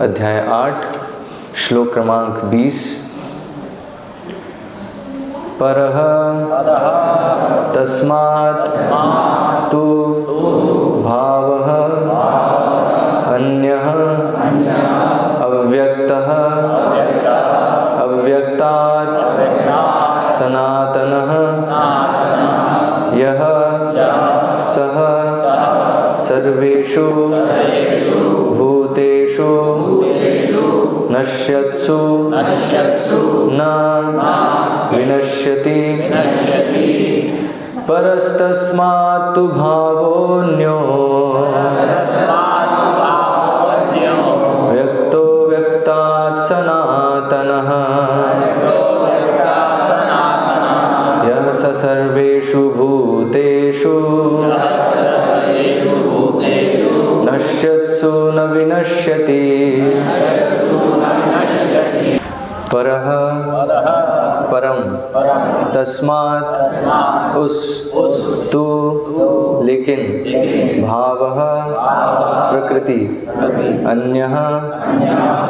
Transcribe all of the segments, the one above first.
अध्याय 8 श्लोक क्रमांक 20। परः तस्मात् तु भावः अन्यः अव्यक्तः अव्यक्तात् सनातनः यः सः सर्वेषु भूतेषु नश्यत्सु न विनश्यति। परस्तस्मात् तु भावोऽन्यो व्यक्तो व्यक्तात् सनातनः यः स सर्वेषु भूतेषु नश्यत्सु न विनश्यति। परः परम तस्मात् उस तु लेकिन भावः प्रकृति अन्यः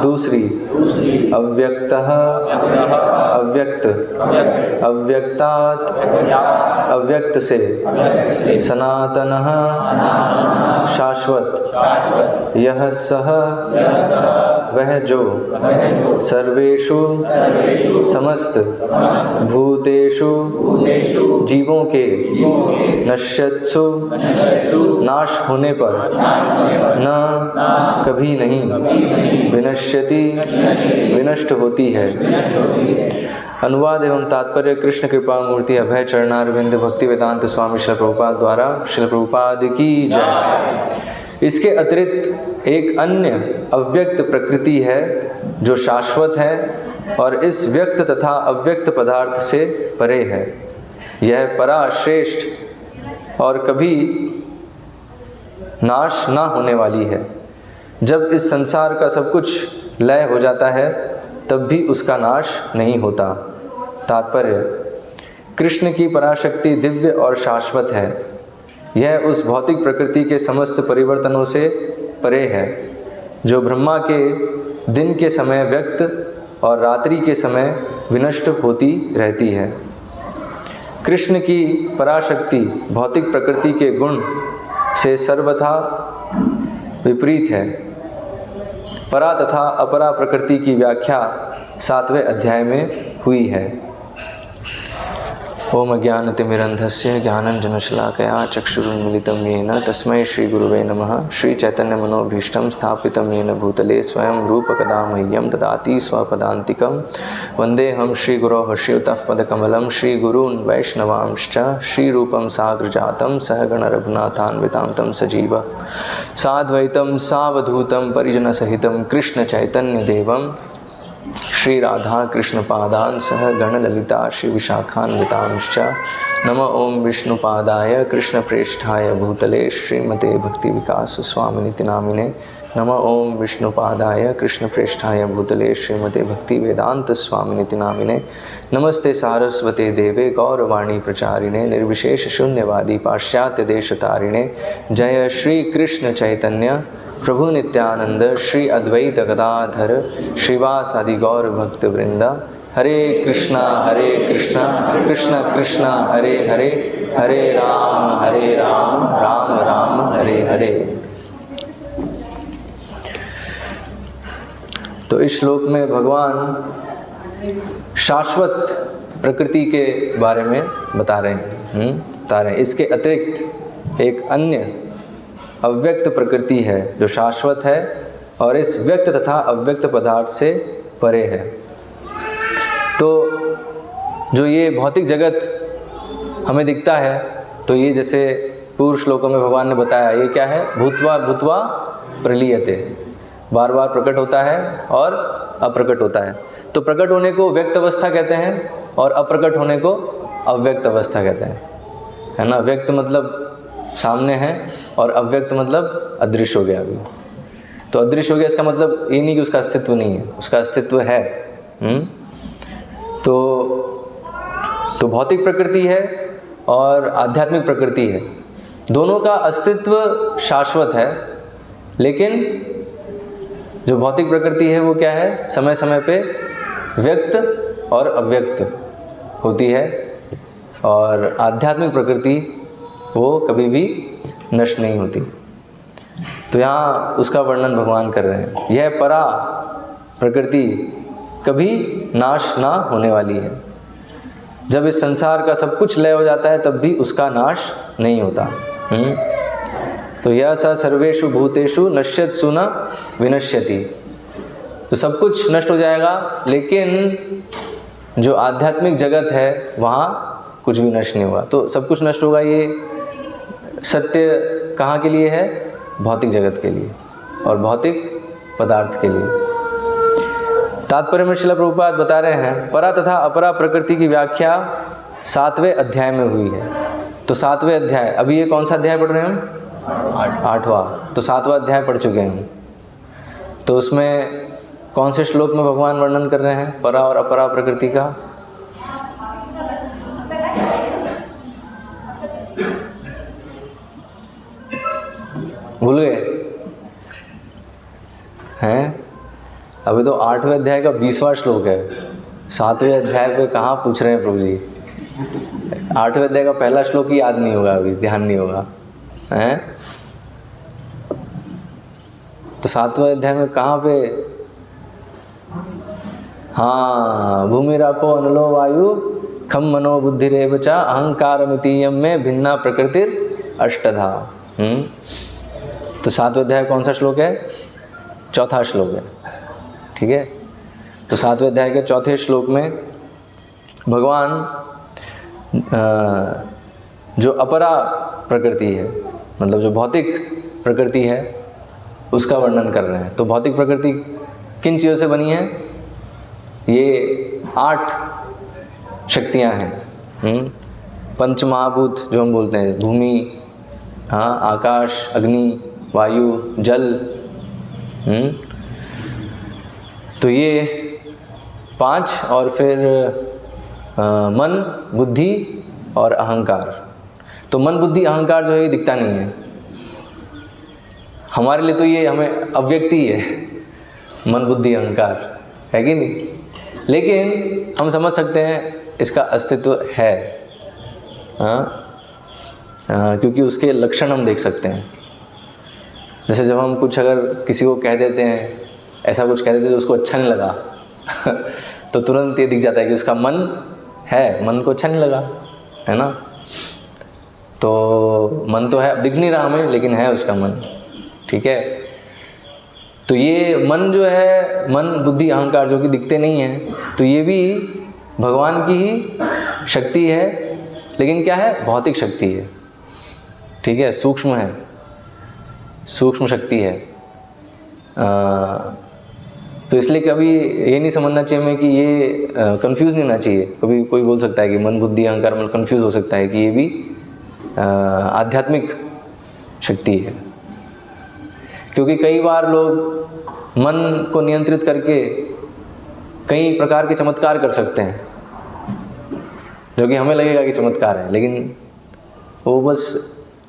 दूसरी अव्यक्तः अव्यक्त अव्यक्तात् अव्यक्त से सनातनः शाश्वत यह सह वह जो सर्वेषु समस्त भूतेषु जीवों के नश्यत्सु नाश होने पर न कभी नहीं विनश्यति विनष्ट होती है। अनुवाद एवं तात्पर्य कृष्ण कृपा मूर्ति अभय चरणारविंद भक्ति वेदांत स्वामी श्रील प्रभुपाद द्वारा श्रील प्रभुपाद की जय। इसके अतिरिक्त एक अन्य अव्यक्त प्रकृति है जो शाश्वत है और इस व्यक्त तथा अव्यक्त पदार्थ से परे है। यह परा श्रेष्ठ और कभी नाश ना होने वाली है। जब इस संसार का सब कुछ लय हो जाता है तब भी उसका नाश नहीं होता। तात्पर्य कृष्ण की पराशक्ति दिव्य और शाश्वत है। यह उस भौतिक प्रकृति के समस्त परिवर्तनों से परे है जो ब्रह्मा के दिन के समय व्यक्त और रात्रि के समय विनष्ट होती रहती है। कृष्ण की पराशक्ति भौतिक प्रकृति के गुण से सर्वथा विपरीत है। परा तथा अपरा प्रकृति की व्याख्या 7वें अध्याय में हुई है। ओम अज्ञानतिमिरन्धस्य ज्ञानञ्जनशलाकया चक्षुरुन्मीलितं येन तस्मै श्रीगुरुवे नमः। श्रीचैतन्यमनोभीष्टं स्थापितं येन भूतले स्वयं रूपकदा मह्यं ददाति स्वपदान्तिकं। वन्देऽहं श्रीगुरोः श्रीयुतः पदकमलं श्रीगुरून् वैष्णवांश्च श्रीरूपं साग्रजातं सहगणरघुनाथान्वितां तं सजीवं साद्वैतं सावधूतं परिजनसहितं कृष्णचैतन्यदेवं श्री राधा कृष्ण पादान सह गण ललिता श्री विशाखान्वितांश्च। नमो ओम विष्णुपादाय कृष्ण प्रेष्ठाय भूतले श्रीमते भक्ति विकास स्वामिनिति नामिने। नमो ओम विष्णुपादाय कृष्ण प्रेष्ठाय भूतले श्रीमते भक्ति वेदांत स्वामिनिति नामिने। नमस्ते सारस्वते देवे गौरवाणी प्रचारिणे निर्विशेष शून्यवादी पाश्चात्य देशतारिणे। जय श्री कृष्ण चैतन्य प्रभु नित्यानंद श्री अद्वैत गदाधर श्रीवासादि गौर भक्त वृंदा। हरे कृष्णा कृष्ण कृष्णा हरे हरे हरे राम राम राम हरे हरे। तो इस श्लोक में भगवान शाश्वत प्रकृति के बारे में बता रहे हैं। इसके अतिरिक्त एक अन्य अव्यक्त प्रकृति है जो शाश्वत है और इस व्यक्त तथा अव्यक्त पदार्थ से परे है। तो जो ये भौतिक जगत हमें दिखता है तो ये जैसे पूर्व श्लोकों में भगवान ने बताया ये क्या है, भूत्वा भूत्वा प्रलीयते, बार बार प्रकट होता है और अप्रकट होता है। तो प्रकट होने को व्यक्त अवस्था कहते हैं और अप्रकट होने को अव्यक्त अवस्था कहते हैं, है ना। व्यक्त मतलब सामने है और अव्यक्त मतलब अदृश्य हो गया अभी। तो अदृश्य हो गया इसका मतलब ये नहीं कि उसका अस्तित्व नहीं है, उसका अस्तित्व है। तो भौतिक प्रकृति है और आध्यात्मिक प्रकृति है, दोनों का अस्तित्व शाश्वत है, लेकिन जो भौतिक प्रकृति है वो क्या है, समय समय पे व्यक्त और अव्यक्त होती है, और आध्यात्मिक प्रकृति वो कभी भी नष्ट नहीं होती। तो यहाँ उसका वर्णन भगवान कर रहे हैं। यह परा प्रकृति कभी नाश ना होने वाली है। जब इस संसार का सब कुछ लय हो जाता है तब भी उसका नाश नहीं होता। तो यह स सर्वेषु भूतेषु नश्यत्सु न विनश्यति। तो सब कुछ नष्ट हो जाएगा, लेकिन जो आध्यात्मिक जगत है वहाँ कुछ भी नष्ट नहीं होगा। तो सब कुछ नष्ट होगा, ये सत्य कहाँ के लिए है, भौतिक जगत के लिए और भौतिक पदार्थ के लिए। तात्पर्य में श्रील प्रभुपाद बता रहे हैं, परा तथा अपरा प्रकृति की व्याख्या 7वें अध्याय में हुई है। तो 7वें अध्याय, अभी ये कौन सा अध्याय पढ़ रहे हैं हम? 8वां। तो 7वां अध्याय पढ़ चुके हैं हम। तो उसमें कौन से श्लोक में भगवान वर्णन कर रहे हैं परा और अपरा प्रकृति का? भूल गए हैं? अभी तो 8वें अध्याय का 20वां श्लोक है। 7वें अध्याय पे कहाँ पूछ रहे हैं प्रभु जी? 8वें अध्याय का पहला श्लोक ही याद नहीं होगा, अभी ध्यान नहीं होगा हैं? तो 7वें अध्याय में कहाँ पे? हाँ, भूमिरापो अनलो वायु खम मनो बुद्धिरेव च अहंकारमितीयम में भिन्ना प्रकृतिर अष्टधा। तो 7वें अध्याय कौन सा श्लोक है? चौथा श्लोक है। ठीक है। तो 7वें अध्याय के चौथे श्लोक में भगवान जो अपरा प्रकृति है, मतलब जो भौतिक प्रकृति है, उसका वर्णन कर रहे हैं। तो भौतिक प्रकृति किन चीज़ों से बनी है? ये 8 शक्तियाँ हैं। पंच महाभूत जो हम बोलते हैं, भूमि, हाँ, आकाश, अग्नि, वायु, जल। तो ये 5, और फिर मन, बुद्धि और अहंकार। तो मन, बुद्धि, अहंकार जो है ये दिखता नहीं है हमारे लिए, तो ये हमें अव्यक्त ही है, मन, बुद्धि, अहंकार, है कि नहीं? लेकिन हम समझ सकते हैं इसका अस्तित्व है, क्योंकि उसके लक्षण हम देख सकते हैं। जैसे जब हम कुछ अगर किसी को कह देते हैं, ऐसा कुछ कह देते हैं जो उसको अच्छा नहीं लगा तो तुरंत ये दिख जाता है कि उसका मन है, मन को अच्छा नहीं लगा, है ना? तो मन तो है, दिख नहीं रहा हमें, लेकिन है उसका मन। ठीक है। तो ये मन जो है, मन, बुद्धि, अहंकार जो कि दिखते नहीं हैं, तो ये भी भगवान की ही शक्ति है, लेकिन क्या है? भौतिक शक्ति है। ठीक है, सूक्ष्म है, सूक्ष्म शक्ति है। तो इसलिए कभी ये नहीं समझना चाहिए हमें कि ये कंफ्यूज नहीं होना चाहिए। कभी कोई बोल सकता है कि मन, बुद्धि, अहंकार, मन कंफ्यूज हो सकता है कि ये भी आध्यात्मिक शक्ति है, क्योंकि कई बार लोग मन को नियंत्रित करके कई प्रकार के चमत्कार कर सकते हैं, जो कि हमें लगेगा कि चमत्कार है, लेकिन वो बस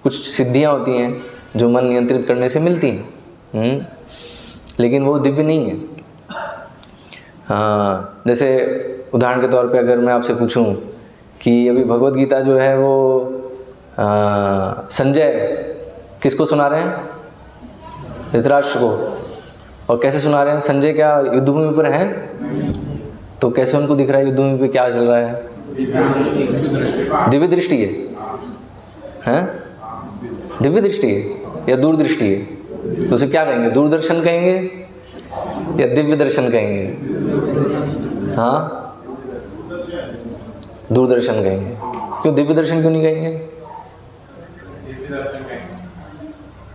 कुछ सिद्धियां होती हैं जो मन नियंत्रित करने से मिलती हैं, लेकिन वो दिव्य नहीं है। हाँ, जैसे उदाहरण के तौर पे अगर मैं आपसे पूछूं कि अभी भगवत गीता जो है वो संजय किसको सुना रहे हैं? धृतराष्ट्र को। और कैसे सुना रहे हैं? संजय क्या युद्धभूमि पर हैं? तो कैसे उनको दिख रहा है युद्धभूमि पे क्या चल रहा है? दिव्य दृष्टि है, हैं? दिव्य दृष्टि है या दूरदृष्टि है? तो उसे क्या कहेंगे? दूरदर्शन कहेंगे या दिव्य दर्शन कहेंगे? हाँ, दूरदर्शन कहेंगे। क्यों दिव्य दर्शन क्यों नहीं कहेंगे?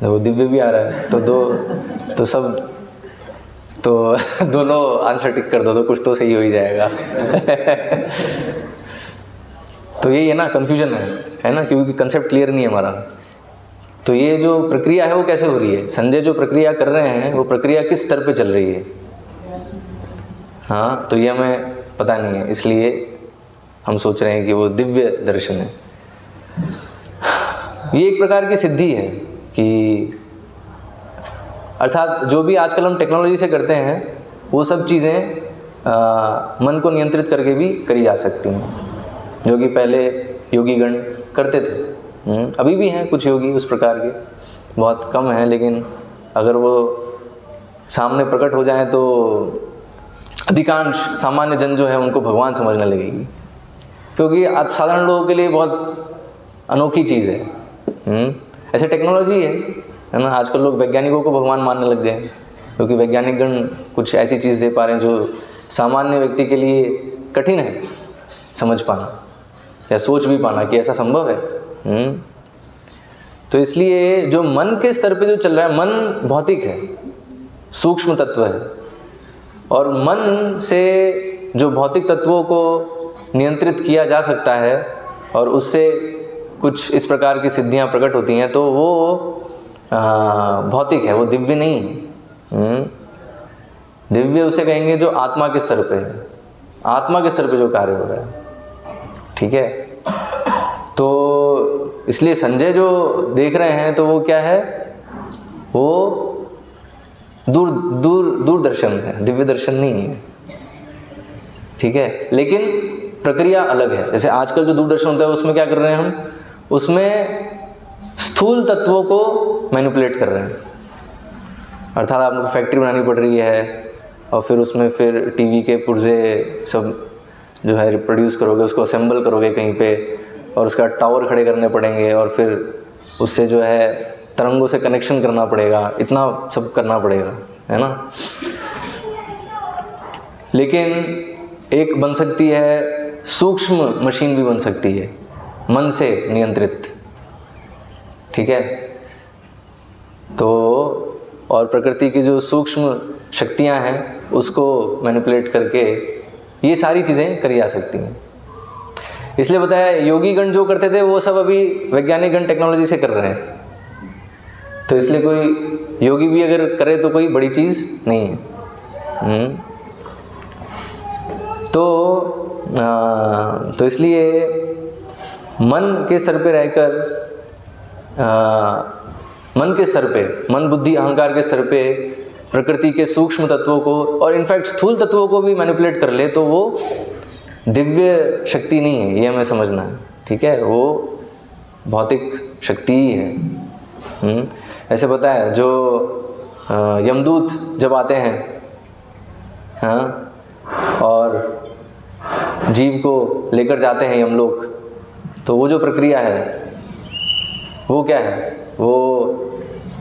वो दिव्य भी आ रहा है, तो सब तो दोनों आंसर टिक कर दो तो कुछ तो सही हो ही जाएगा। तो यही है ना, कन्फ्यूजन है ना, क्योंकि कंसेप्ट क्लियर नहीं है हमारा। तो ये जो प्रक्रिया है वो कैसे हो रही है? संजय जो प्रक्रिया कर रहे हैं वो प्रक्रिया किस स्तर पे चल रही है? हाँ, तो ये हमें पता नहीं है, इसलिए हम सोच रहे हैं कि वो दिव्य दर्शन है। ये एक प्रकार की सिद्धि है कि अर्थात जो भी आजकल हम टेक्नोलॉजी से करते हैं वो सब चीज़ें मन को नियंत्रित करके भी करी जा सकती हैं, जो कि पहले योगीगण करते थे। अभी भी हैं कुछ योगी उस प्रकार के, बहुत कम हैं, लेकिन अगर वो सामने प्रकट हो जाएं तो अधिकांश सामान्य जन जो है उनको भगवान समझने लगेगी, क्योंकि साधारण लोगों के लिए बहुत अनोखी चीज़ है। ऐसे टेक्नोलॉजी है ना। आजकल लोग वैज्ञानिकों को भगवान मानने लग गए हैं, क्योंकि वैज्ञानिक गण कुछ ऐसी चीज़ दे पा रहे हैं जो सामान्य व्यक्ति के लिए कठिन है समझ पाना या सोच भी पाना कि ऐसा संभव है। तो इसलिए जो मन के स्तर पे जो चल रहा है, मन भौतिक है, सूक्ष्म तत्व है, और मन से जो भौतिक तत्वों को नियंत्रित किया जा सकता है और उससे कुछ इस प्रकार की सिद्धियां प्रकट होती हैं, तो वो भौतिक है, वो दिव्य नहीं है। दिव्य उसे कहेंगे जो आत्मा के स्तर पे है, आत्मा के स्तर पे जो कार्य हो रहा है। ठीक है, तो इसलिए संजय जो देख रहे हैं तो वो क्या है, वो दूरदर्शन है, दिव्य दर्शन नहीं है। ठीक है, लेकिन प्रक्रिया अलग है। जैसे आजकल जो दूरदर्शन होता है उसमें क्या कर रहे हैं हम, उसमें स्थूल तत्वों को मैनिपुलेट कर रहे हैं। अर्थात आपको फैक्ट्री बनानी पड़ रही है और फिर उसमें फिर टीवी के पुर्जे सब जो है रिप्रोड्यूस करोगे, उसको असेंबल करोगे कहीं पे, और उसका टावर खड़े करने पड़ेंगे, और फिर उससे जो है तरंगों से कनेक्शन करना पड़ेगा, इतना सब करना पड़ेगा, है ना। लेकिन एक बन सकती है सूक्ष्म मशीन भी बन सकती है, मन से नियंत्रित। ठीक है, तो और प्रकृति की जो सूक्ष्म शक्तियां हैं उसको मैनिपुलेट करके ये सारी चीज़ें करी जा सकती हैं। इसलिए बताया योगी गण जो करते थे वो सब अभी वैज्ञानिक गण टेक्नोलॉजी से कर रहे हैं। तो इसलिए कोई योगी भी अगर करे तो कोई बड़ी चीज़ नहीं है। तो इसलिए मन के स्तर पे रहकर मन के स्तर पे, मन बुद्धि अहंकार के स्तर पे प्रकृति के सूक्ष्म तत्वों को और इनफैक्ट स्थूल तत्वों को भी मैनिपुलेट कर ले तो वो दिव्य शक्ति नहीं है, ये हमें समझना है। ठीक है, वो भौतिक शक्ति ही है। ऐसे पता है जो यमदूत जब आते हैं, हाँ, और जीव को लेकर जाते हैं यमलोक, तो वो जो प्रक्रिया है वो क्या है, वो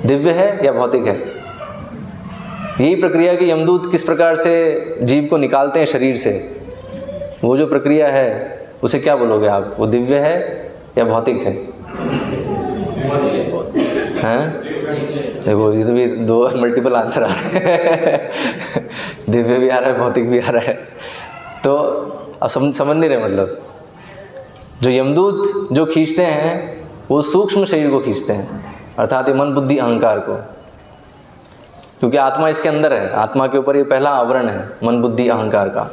दिव्य है या भौतिक है। यही प्रक्रिया कि यमदूत किस प्रकार से जीव को निकालते हैं शरीर से, वो जो प्रक्रिया है उसे क्या बोलोगे आप, वो दिव्य है या भौतिक है? हैं? देखो ये तो भी दो मल्टीपल आंसर आ रहे हैं दिव्य भी आ रहा है, भौतिक भी आ रहा है। तो अब समझ नहीं रहे, मतलब जो यमदूत जो खींचते हैं वो सूक्ष्म शरीर को खींचते हैं, अर्थात ये मन बुद्धि अहंकार को, क्योंकि आत्मा इसके अंदर है। आत्मा के ऊपर ये पहला आवरण है मन बुद्धि अहंकार का,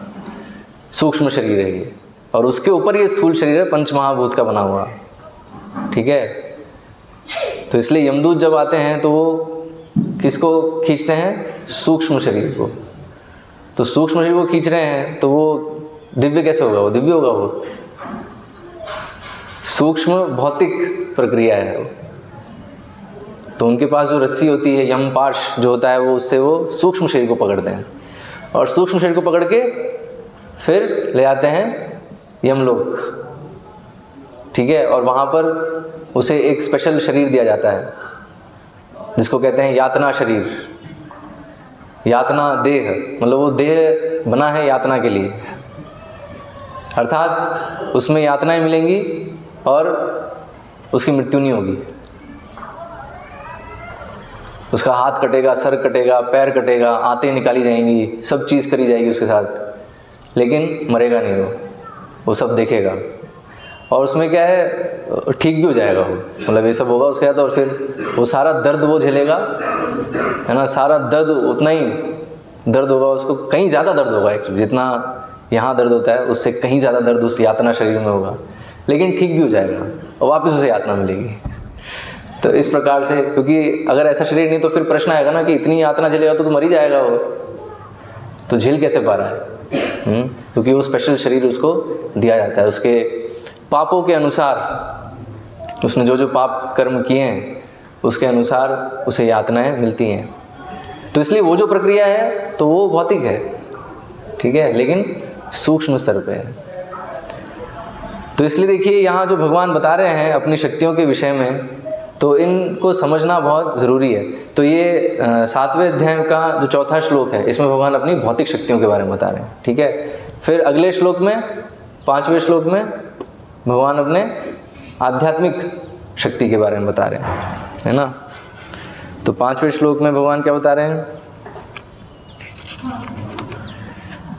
सूक्ष्म शरीर है ये, और उसके ऊपर ये स्थूल शरीर है पंच महाभूत का बना हुआ। ठीक है, तो इसलिए यमदूत जब आते हैं तो वो किसको खींचते हैं, सूक्ष्म शरीर को। तो सूक्ष्म शरीर को खींच रहे हैं तो वो दिव्य कैसे होगा, वो दिव्य होगा, वो सूक्ष्म भौतिक प्रक्रिया है वो। तो उनके पास जो रस्सी होती है, यमपाश जो होता है, वो उससे वो सूक्ष्म शरीर को पकड़ते हैं और सूक्ष्म शरीर को पकड़ के फिर ले आते हैं यमलोक। ठीक है, और वहाँ पर उसे एक स्पेशल शरीर दिया जाता है जिसको कहते हैं यातना शरीर, यातना देह, मतलब वो देह बना है यातना के लिए, अर्थात उसमें यातनाएं मिलेंगी और उसकी मृत्यु नहीं होगी। उसका हाथ कटेगा, सर कटेगा, पैर कटेगा, आंतें निकाली जाएंगी, सब चीज़ करी जाएगी उसके साथ, लेकिन मरेगा नहीं वो सब देखेगा। और उसमें क्या है, ठीक भी हो जाएगा वो, मतलब ये सब होगा उसके साथ, और फिर वो सारा दर्द वो झेलेगा, है ना, सारा दर्द उतना ही दर्द होगा उसको, कहीं ज़्यादा दर्द होगा एक्चुअली, जितना यहाँ दर्द होता है उससे कहीं ज़्यादा दर्द उस यातना शरीर में होगा, लेकिन ठीक भी हो जाएगा और वापस उसे यातना मिलेगी। तो इस प्रकार से, क्योंकि अगर ऐसा शरीर नहीं तो फिर प्रश्न आएगा ना कि इतनी यातना झेलेगा तो मर ही जाएगा वो, तो झेल कैसे पा रहा है? क्योंकि वो स्पेशल शरीर उसको दिया जाता है, उसके पापों के अनुसार, उसने जो जो पाप कर्म किए हैं उसके अनुसार उसे यातनाएं मिलती हैं। तो इसलिए वो जो प्रक्रिया है तो वो भौतिक है, ठीक है, लेकिन सूक्ष्म स्तर पे है। तो इसलिए देखिए यहाँ जो भगवान बता रहे हैं अपनी शक्तियों के विषय में, तो इनको समझना बहुत ज़रूरी है। तो ये 7वें अध्याय का जो 4था श्लोक है, इसमें भगवान अपनी भौतिक शक्तियों के बारे में बता रहे हैं, ठीक है। फिर अगले श्लोक में, 5वें श्लोक में भगवान अपने आध्यात्मिक शक्ति के बारे में बता रहे हैं, है ना। तो 5वें श्लोक में भगवान क्या बता रहे हैं?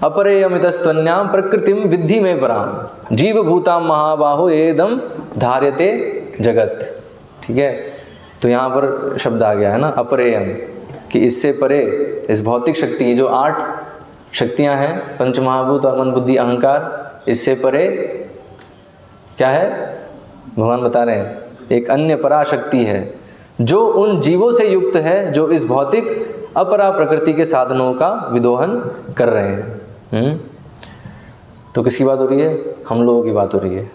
अपरेयमितस्त्वन्याम प्रकृतिम विद्धि में पराम जीवभूताम महाबाहो एदम धार्यते जगत, ठीक है। तो यहाँ पर शब्द आ गया है ना, अपरेयम, कि इससे परे, इस भौतिक शक्ति, जो 8 शक्तियाँ हैं, पंचमहाभूत और मन बुद्धि अहंकार, इससे परे क्या है? भगवान बता रहे हैं एक अन्य पराशक्ति है जो उन जीवों से युक्त है जो इस भौतिक अपरा प्रकृति के साधनों का विदोहन कर रहे हैं। तो किसकी बात हो रही है? हम लोगों की बात हो रही है।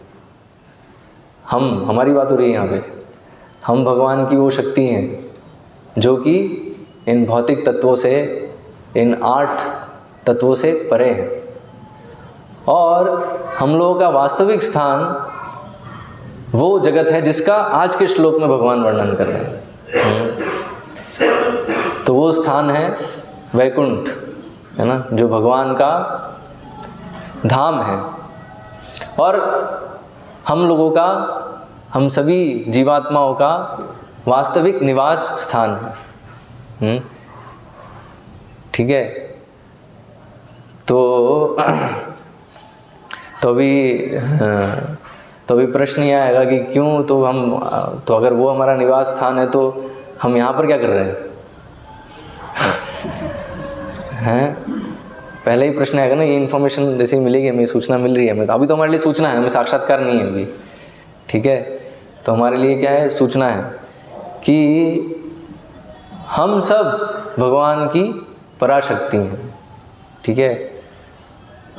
हमारी बात हो रही है यहाँ पे। हम भगवान की वो शक्ति हैं जो कि इन भौतिक तत्वों से, इन 8 तत्वों से परे हैं। और हम लोगों का वास्तविक स्थान वो जगत है जिसका आज के श्लोक में भगवान वर्णन कर रहे हैं। तो वो स्थान है वैकुंठ, है ना, जो भगवान का धाम है और हम लोगों का, हम सभी जीवात्माओं का वास्तविक निवास स्थान है। ठीक है। तो अभी प्रश्न ये आएगा कि क्यों, तो अगर वो हमारा निवास स्थान है तो हम यहाँ पर क्या कर रहे हैं? पहले ही प्रश्न आएगा ना, ये इन्फॉर्मेशन जैसे ही मिलेगी हमें, सूचना मिल रही है हमें, तो अभी तो हमारे लिए सूचना है, हमें साक्षात्कार नहीं है अभी। ठीक है, तो हमारे लिए क्या है? सूचना है कि हम सब भगवान की पराशक्ति हैं। ठीक है,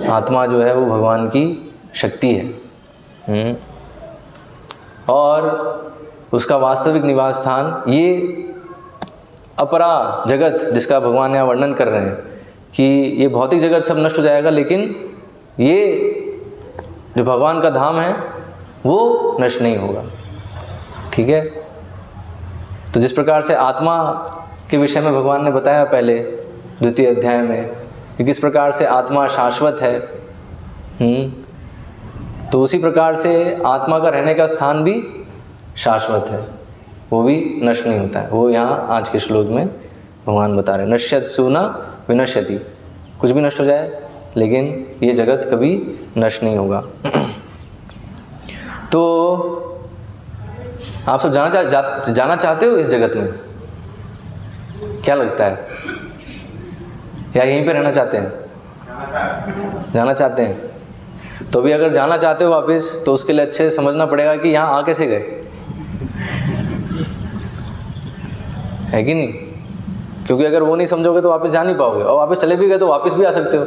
आत्मा जो है वो भगवान की शक्ति है और उसका वास्तविक निवास स्थान ये अपरा जगत जिसका भगवान यहाँ वर्णन कर रहे हैं कि ये भौतिक जगत सब नष्ट हो जाएगा, लेकिन ये जो भगवान का धाम है वो नष्ट नहीं होगा। ठीक है, तो जिस प्रकार से आत्मा के विषय में भगवान ने बताया पहले 2 अध्याय में कि किस प्रकार से आत्मा शाश्वत है, तो उसी प्रकार से आत्मा का रहने का स्थान भी शाश्वत है, वो भी नष्ट नहीं होता है। वो यहाँ आज के श्लोक में भगवान बता रहे हैं, नश्यत्सु न विनश्यति, कुछ भी नष्ट हो जाए लेकिन ये जगत कभी नष्ट नहीं होगा। तो आप सब जाना चाहते हो इस जगत में? क्या लगता है, या यहीं पे रहना चाहते हैं? जाना चाहते हैं। तो भी अगर जाना चाहते हो वापस, तो उसके लिए अच्छे से समझना पड़ेगा कि यहाँ आ कैसे गए, है कि नहीं? क्योंकि अगर वो नहीं समझोगे तो वापस जा नहीं पाओगे, और वापस चले भी गए तो वापस भी आ सकते हो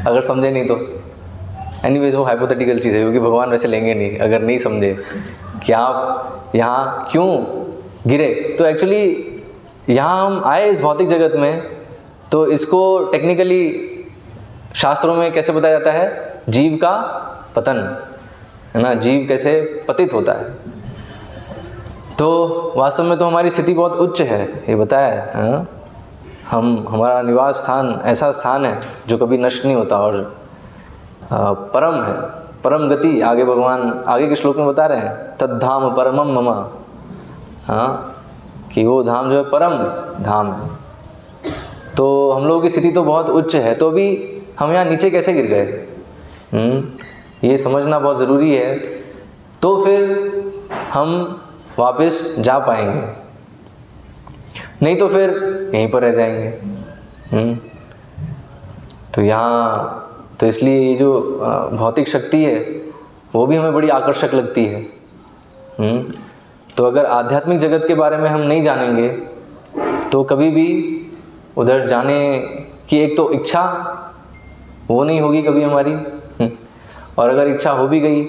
अगर समझे नहीं तो। एनीवेज वो हाइपोथेटिकल चीज़ है, क्योंकि भगवान वैसे लेंगे नहीं अगर नहीं समझे कि आप यहाँ क्यों गिरे। तो एक्चुअली यहाँ हम आए इस भौतिक जगत में, तो इसको टेक्निकली शास्त्रों में कैसे बताया जाता है? जीव का पतन, है ना, जीव कैसे पतित होता है। तो वास्तव में तो हमारी स्थिति बहुत उच्च है, ये बताया है। हमारा निवास स्थान ऐसा स्थान है जो कभी नष्ट नहीं होता और परम है, परम गति। आगे भगवान आगे के श्लोक में बता रहे हैं, तद्धाम परमम मम, कि वो धाम जो है परम धाम है। तो हम लोगों की स्थिति तो बहुत उच्च है, तो अभी हम यहाँ नीचे कैसे गिर गए, ये समझना बहुत ज़रूरी है। तो फिर हम वापस जा पाएंगे, नहीं तो फिर यहीं पर रह जाएंगे। तो यहाँ तो इसलिए ये जो भौतिक शक्ति है वो भी हमें बड़ी आकर्षक लगती है। तो अगर आध्यात्मिक जगत के बारे में हम नहीं जानेंगे तो कभी भी उधर जाने की एक तो इच्छा वो नहीं होगी कभी हमारी, और अगर इच्छा हो भी गई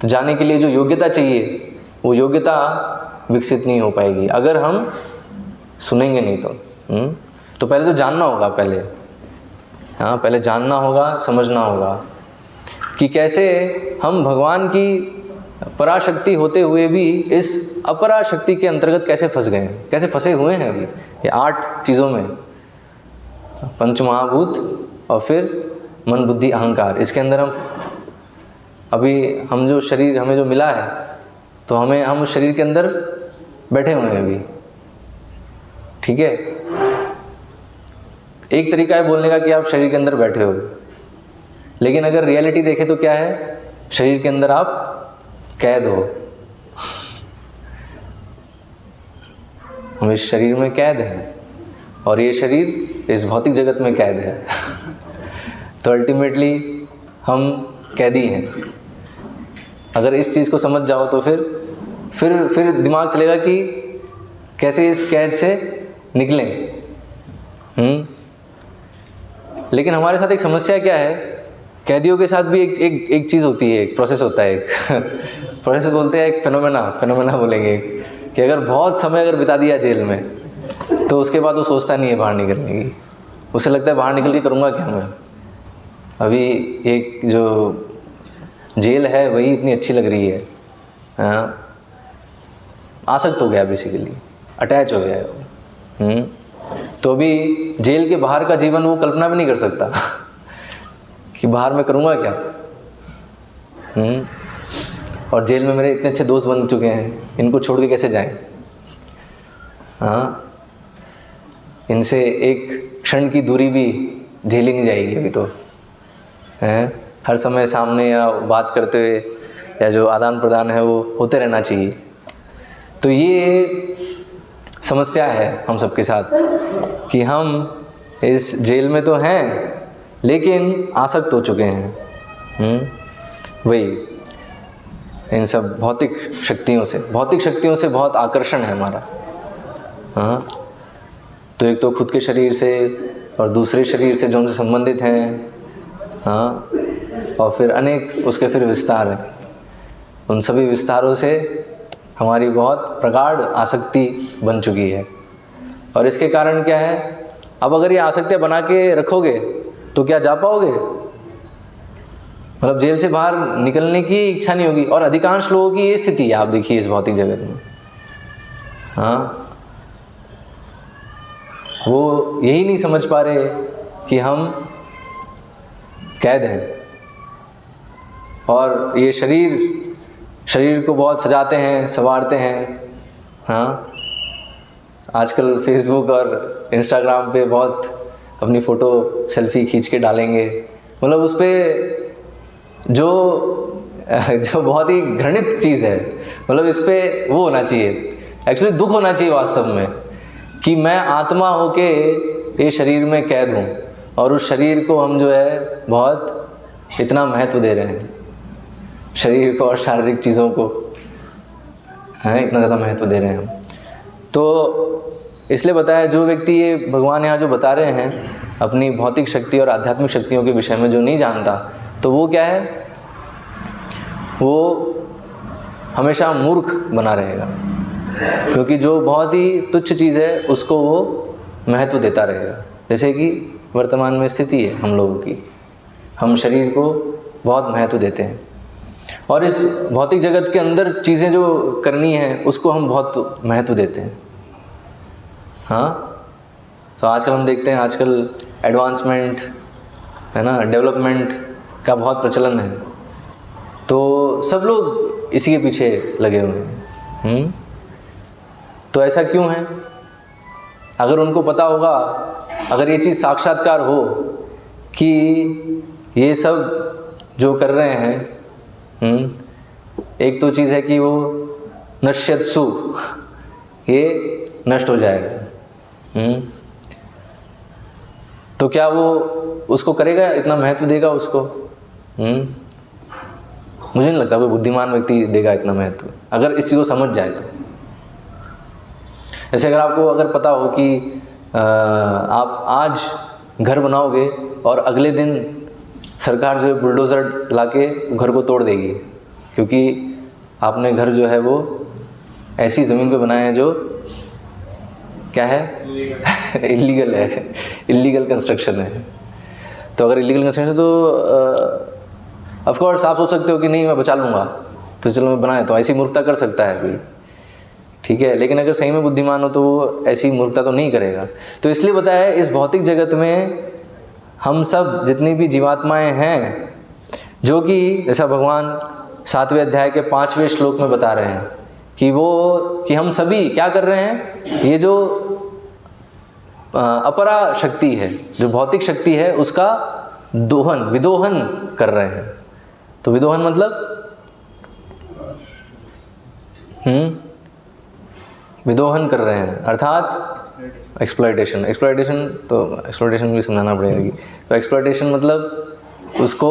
तो जाने के लिए जो योग्यता चाहिए वो योग्यता विकसित नहीं हो पाएगी अगर हम सुनेंगे नहीं तो पहले तो जानना होगा, पहले जानना होगा, समझना होगा कि कैसे हम भगवान की पराशक्ति होते हुए भी इस अपराशक्ति के अंतर्गत कैसे फंस गए हैं, कैसे फंसे हुए हैं अभी ये 8 चीज़ों में, पंच महाभूत और फिर मन बुद्धि अहंकार। इसके अंदर हम जो शरीर हमें जो मिला है तो हम उस शरीर के अंदर बैठे हुए हैं अभी, ठीक है। एक तरीका है बोलने का कि आप शरीर के अंदर बैठे हो, लेकिन अगर रियलिटी देखें तो क्या है, शरीर के अंदर आप कैद हो। हम इस शरीर में कैद हैं और ये शरीर इस भौतिक जगत में कैद है तो अल्टीमेटली हम कैदी हैं। अगर इस चीज़ को समझ जाओ तो फिर दिमाग चलेगा कि कैसे इस कैद से निकलें। लेकिन हमारे साथ एक समस्या क्या है, कैदियों के साथ भी एक चीज़ होती है, एक प्रोसेस होता है, एक प्रोसेस बोलते हैं, एक फेनोमेना बोलेंगे कि अगर बहुत समय अगर बिता दिया जेल में तो उसके बाद वो सोचता नहीं है बाहर निकलने की, उसे लगता है बाहर निकल के करूँगा क्या मैं। अभी एक जो जेल है वही इतनी अच्छी लग रही है, आसक्त हो गया, बेसिकली अटैच हो गया है। तो अभी जेल के बाहर का जीवन वो कल्पना भी नहीं कर सकता कि बाहर मैं करूँगा क्या। और जेल में मेरे इतने अच्छे दोस्त बन चुके हैं, इनको छोड़ के कैसे जाएं। इनसे एक क्षण की दूरी भी झेली नहीं जाएगी अभी तो, हर समय सामने या बात करते हुए या जो आदान प्रदान है वो होते रहना चाहिए। तो ये समस्या है हम सबके साथ कि हम इस जेल में तो हैं लेकिन आसक्त हो चुके हैं वही इन सब भौतिक शक्तियों से बहुत आकर्षण है हमारा। तो एक तो खुद के शरीर से और दूसरे शरीर से जो उनसे संबंधित हैं, और फिर अनेक उसके फिर विस्तार हैं। उन सभी विस्तारों से हमारी बहुत प्रगाढ़ आसक्ति बन चुकी है। और इसके कारण क्या है, अब अगर ये आसक्तियाँ बना के रखोगे तो क्या जा पाओगे, मतलब जेल से बाहर निकलने की इच्छा नहीं होगी। और अधिकांश लोगों की ये स्थिति है, आप देखिए इस भौतिक जगत में। वो यही नहीं समझ पा रहे कि हम कैद हैं और ये शरीर को बहुत सजाते हैं, संवारते हैं। आजकल फेसबुक और इंस्टाग्राम पे बहुत अपनी फ़ोटो सेल्फी खींच के डालेंगे, मतलब उस पर जो बहुत ही घृणित चीज़ है, मतलब इस पर वो होना चाहिए, एक्चुअली दुख होना चाहिए वास्तव में कि मैं आत्मा होके ये शरीर में कैद हूँ और उस शरीर को हम जो है बहुत इतना महत्व दे रहे हैं, शरीर को और शारीरिक चीज़ों को इतना ज़्यादा महत्व दे रहे हैं हम। तो इसलिए बताया, जो व्यक्ति ये भगवान यहाँ जो बता रहे हैं अपनी भौतिक शक्ति और आध्यात्मिक शक्तियों के विषय में जो नहीं जानता, तो वो क्या है, वो हमेशा मूर्ख बना रहेगा, क्योंकि जो बहुत ही तुच्छ चीज़ है उसको वो महत्व देता रहेगा। जैसे कि वर्तमान में स्थिति है हम लोगों की, हम शरीर को बहुत महत्व देते हैं और इस भौतिक जगत के अंदर चीज़ें जो करनी हैं उसको हम बहुत महत्व देते हैं। तो आजकल हम देखते हैं, आजकल एडवांसमेंट है ना, डेवलपमेंट का बहुत प्रचलन है, तो सब लोग इसी के पीछे लगे हुए हैं। तो ऐसा क्यों है? अगर उनको पता होगा, अगर ये चीज़ साक्षात्कार हो कि ये सब जो कर रहे हैं, एक तो चीज़ है कि वो नश्यत्सु, ये नष्ट हो जाएगा, तो क्या वो उसको करेगा, इतना महत्व देगा उसको? मुझे नहीं लगता कोई बुद्धिमान व्यक्ति देगा इतना महत्व, अगर इस चीज़ को समझ जाए तो। जैसे अगर आपको अगर पता हो कि आप आज घर बनाओगे और अगले दिन सरकार जो है बुलडोज़र लाके घर को तोड़ देगी, क्योंकि आपने घर जो है वो ऐसी ज़मीन पे बनाया है जो क्या है, इलीगल है, इलीगल कंस्ट्रक्शन है। तो अगर इलीगल कंस्ट्रक्शन तो ऑफ कोर्स आप सोच सकते हो कि नहीं मैं बचा लूँगा, तो चलो मैं बनाए, तो ऐसी मूर्खता कर सकता है कोई, ठीक है। लेकिन अगर सही में बुद्धिमान हो तो वो ऐसी मूर्खता तो नहीं करेगा। तो इसलिए बताया है इस भौतिक जगत में हम सब जितनी भी जीवात्माएं हैं, जो कि जैसा भगवान 7वें अध्याय के 5वें श्लोक में बता रहे हैं कि हम सभी क्या कर रहे हैं, ये जो अपरा शक्ति है, जो भौतिक शक्ति है, उसका विदोहन कर रहे हैं। तो विदोहन मतलब विदोहन कर रहे हैं, अर्थात एक्सप्लॉयटेशन भी समझाना पड़ेगा। तो एक्सप्लॉयटेशन मतलब उसको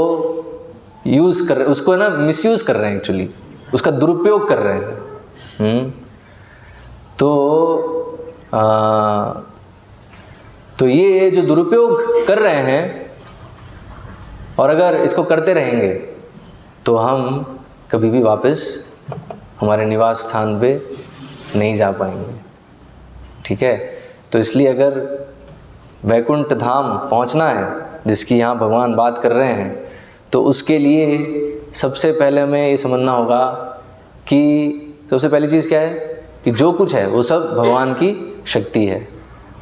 यूज़ कर रहे, उसको ना मिसयूज़ कर रहे हैं, एक्चुअली उसका दुरुपयोग कर रहे हैं। तो ये जो दुरुपयोग कर रहे हैं, और अगर इसको करते रहेंगे तो हम कभी भी वापस हमारे निवास स्थान पे नहीं जा पाएंगे, ठीक है। तो इसलिए अगर वैकुंठ धाम पहुंचना है, जिसकी यहाँ भगवान बात कर रहे हैं, तो उसके लिए सबसे पहले हमें ये समझना होगा कि सबसे पहली चीज़ क्या है कि जो कुछ है वो सब भगवान की शक्ति है।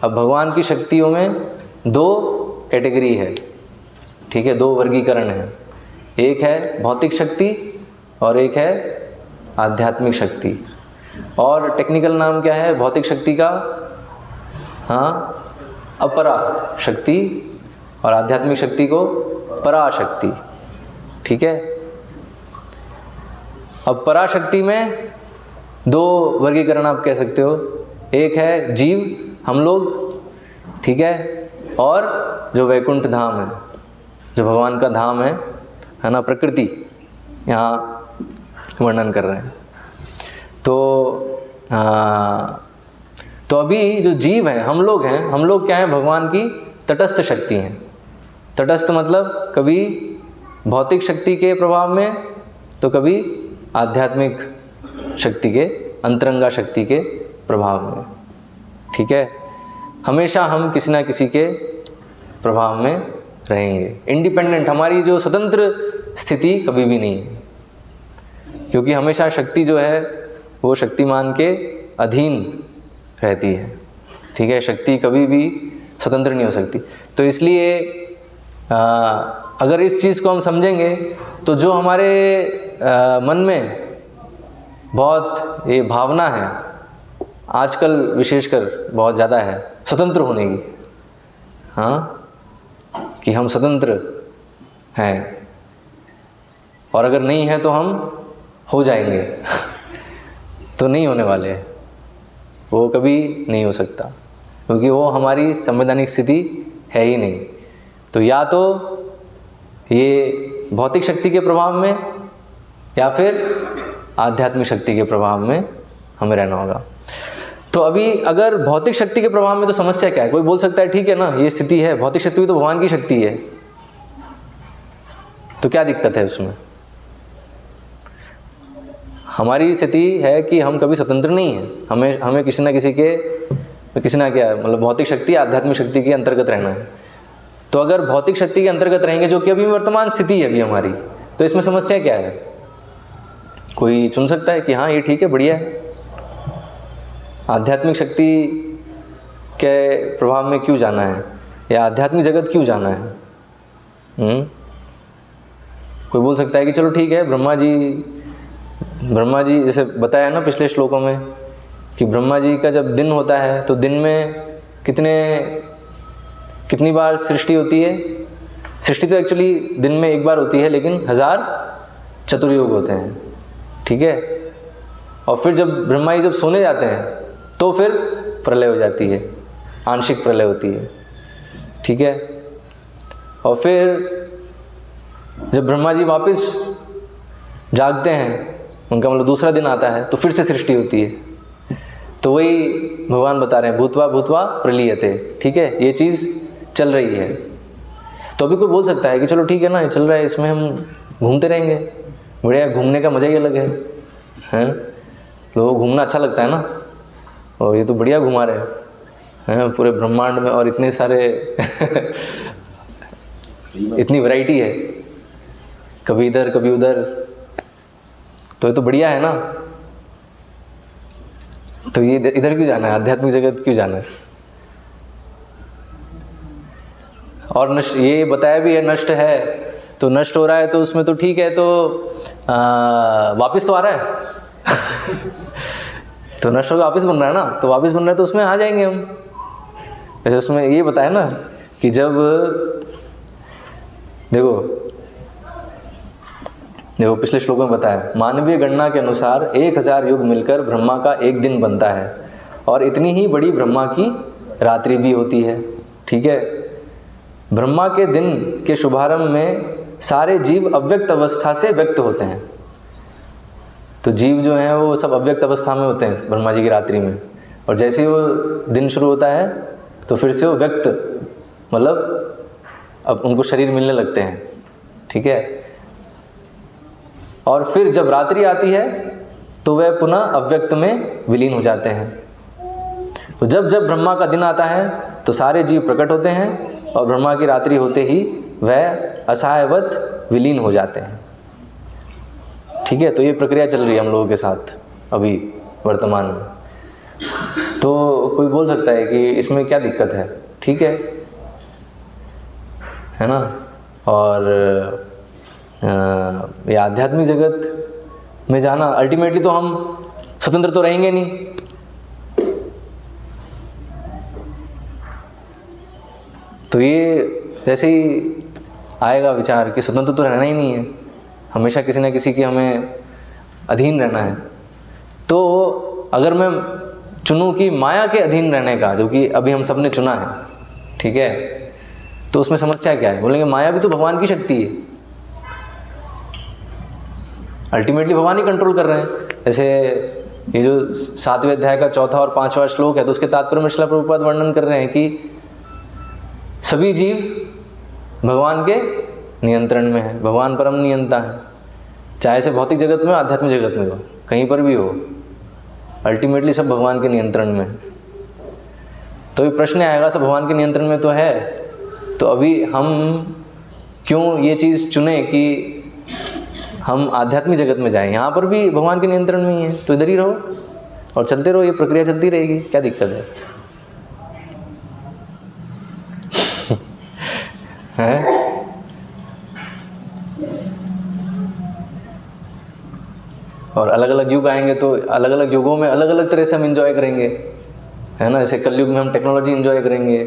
अब भगवान की शक्तियों में 2 कैटेगरी है, ठीक है, 2 वर्गीकरण है। एक है भौतिक शक्ति और एक है आध्यात्मिक शक्ति। और टेक्निकल नाम क्या है भौतिक शक्ति का? अपरा शक्ति, और आध्यात्मिक शक्ति को पराशक्ति, ठीक है। अब पराशक्ति में 2 वर्गीकरण आप कह सकते हो। एक है जीव, हम लोग, ठीक है, और जो वैकुंठ धाम है, जो भगवान का धाम है ना, प्रकृति यहाँ वर्णन कर रहे हैं। तो अभी जो जीव हैं, हम लोग क्या हैं, भगवान की तटस्थ शक्ति हैं। तटस्थ मतलब कभी भौतिक शक्ति के प्रभाव में, तो कभी आध्यात्मिक शक्ति के, अंतरंगा शक्ति के प्रभाव में, ठीक है। हमेशा हम किसी ना किसी के प्रभाव में रहेंगे। इंडिपेंडेंट, हमारी जो स्वतंत्र स्थिति कभी भी नहीं है, क्योंकि हमेशा शक्ति जो है वो शक्तिमान के अधीन रहती है, ठीक है। शक्ति कभी भी स्वतंत्र नहीं हो सकती। तो इसलिए अगर इस चीज़ को हम समझेंगे तो जो हमारे मन में बहुत ये भावना है आजकल विशेषकर बहुत ज़्यादा है स्वतंत्र होने की, कि हम स्वतंत्र हैं, और अगर नहीं है तो हम हो जाएंगे तो नहीं होने वाले हैं, वो कभी नहीं हो सकता, क्योंकि वो हमारी संवैधानिक स्थिति है ही नहीं। तो या तो ये भौतिक शक्ति के प्रभाव में या फिर आध्यात्मिक शक्ति के प्रभाव में हमें रहना होगा। तो अभी अगर भौतिक शक्ति के प्रभाव में, तो समस्या क्या है? कोई बोल सकता है ठीक है ना, ये स्थिति है, भौतिक शक्ति भी तो भगवान की शक्ति है, तो क्या दिक्कत है उसमें? हमारी स्थिति है कि हम कभी स्वतंत्र नहीं हैं, हमें किसी ना किसी के, किसी ना क्या मतलब भौतिक शक्ति आध्यात्मिक शक्ति के अंतर्गत रहना है। तो अगर भौतिक शक्ति के अंतर्गत रहेंगे, जो कि अभी वर्तमान स्थिति है अभी हमारी, तो इसमें समस्या क्या है? कोई चुन सकता है कि हाँ ये ठीक है, बढ़िया है, आध्यात्मिक शक्ति के प्रभाव में क्यों जाना है, या आध्यात्मिक जगत क्यों जाना है? कोई बोल सकता है कि चलो ठीक है, ब्रह्मा जी जैसे बताया ना पिछले श्लोकों में कि ब्रह्मा जी का जब दिन होता है तो दिन में कितनी बार सृष्टि होती है? सृष्टि तो एक्चुअली दिन में एक बार होती है, लेकिन 1000 चतुर्युग होते हैं, ठीक है। और फिर जब ब्रह्मा जी जब सोने जाते हैं तो फिर प्रलय हो जाती है, आंशिक प्रलय होती है, ठीक है। और फिर जब ब्रह्मा जी वापस जागते हैं, उनका मतलब दूसरा दिन आता है, तो फिर से सृष्टि होती है। तो वही भगवान बता रहे हैं, भूत्वा भूत्वा प्रलीयते, ठीक है, ये चीज़ चल रही है। तो अभी कोई बोल सकता है कि चलो ठीक है ना, ये चल रहा है, इसमें हम घूमते रहेंगे, बढ़िया, घूमने का मज़ा ही अलग है, हैं, लोगों को घूमना अच्छा लगता है ना, और ये तो बढ़िया घुमा रहे हैं पूरे ब्रह्मांड में, और इतने सारे इतनी वैरायटी है, कभी इधर कभी उधर, तो ये तो बढ़िया है ना। तो ये इधर क्यों जाना है, आध्यात्मिक जगत क्यों जाना है? और नष्ट, ये बताया भी है नष्ट है, तो नष्ट हो रहा है तो उसमें तो ठीक है, तो वापस तो आ रहा है तो नष्ट होकर वापस बन रहा है ना, तो वापस बन रहा है तो उसमें आ जाएंगे हम। जैसे उसमें ये बताया ना कि जब देखो पिछले श्लोक में बताया, मानवीय गणना के अनुसार 1000 युग मिलकर ब्रह्मा का एक दिन बनता है, और इतनी ही बड़ी ब्रह्मा की रात्रि भी होती है, ठीक है। ब्रह्मा के दिन के शुभारंभ में सारे जीव अव्यक्त अवस्था से व्यक्त होते हैं, तो जीव जो हैं वो सब अव्यक्त अवस्था में होते हैं ब्रह्मा जी की रात्रि में, और जैसे ही वो दिन शुरू होता है तो फिर से वो व्यक्त, मतलब अब उनको शरीर मिलने लगते हैं, ठीक है। और फिर जब रात्रि आती है तो वह पुनः अव्यक्त में विलीन हो जाते हैं। तो जब जब ब्रह्मा का दिन आता है तो सारे जीव प्रकट होते हैं, और ब्रह्मा की रात्रि होते ही वह असहायवत विलीन हो जाते हैं, ठीक है। तो ये प्रक्रिया चल रही है हम लोगों के साथ अभी वर्तमान में। तो कोई बोल सकता है कि इसमें क्या दिक्कत है, ठीक है ना। और ये आध्यात्मिक जगत में जाना, अल्टीमेटली तो हम स्वतंत्र तो रहेंगे नहीं, तो ये जैसे ही आएगा विचार कि स्वतंत्र तो रहना ही नहीं है, हमेशा किसी न किसी की हमें अधीन रहना है। तो अगर मैं चुनूं कि माया के अधीन रहने का, जो कि अभी हम सब ने चुना है, ठीक है, तो उसमें समस्या क्या है? बोलेंगे माया भी तो भगवान की शक्ति है, अल्टीमेटली भगवान ही कंट्रोल कर रहे हैं। जैसे ये जो 7वें अध्याय का 4था और 5वां श्लोक है, तो उसके तात्पर्य में श्रील प्रभुपाद वर्णन कर रहे हैं कि सभी जीव भगवान के नियंत्रण में है, भगवान परम नियंता है, चाहे से भौतिक जगत में, आध्यात्मिक जगत में हो, कहीं पर भी हो, अल्टीमेटली सब भगवान के नियंत्रण में है। तो ये प्रश्न आएगा, सब भगवान के नियंत्रण में तो है, तो अभी हम क्यों ये चीज़ चुने कि हम आध्यात्मिक जगत में जाएं? यहाँ पर भी भगवान के नियंत्रण में ही है, तो इधर ही रहो और चलते रहो, ये प्रक्रिया चलती रहेगी, क्या दिक्कत है? और अलग अलग युग आएंगे तो अलग अलग युगों में अलग अलग तरह से हम एंजॉय करेंगे, है ना। जैसे कलयुग में हम टेक्नोलॉजी एंजॉय करेंगे,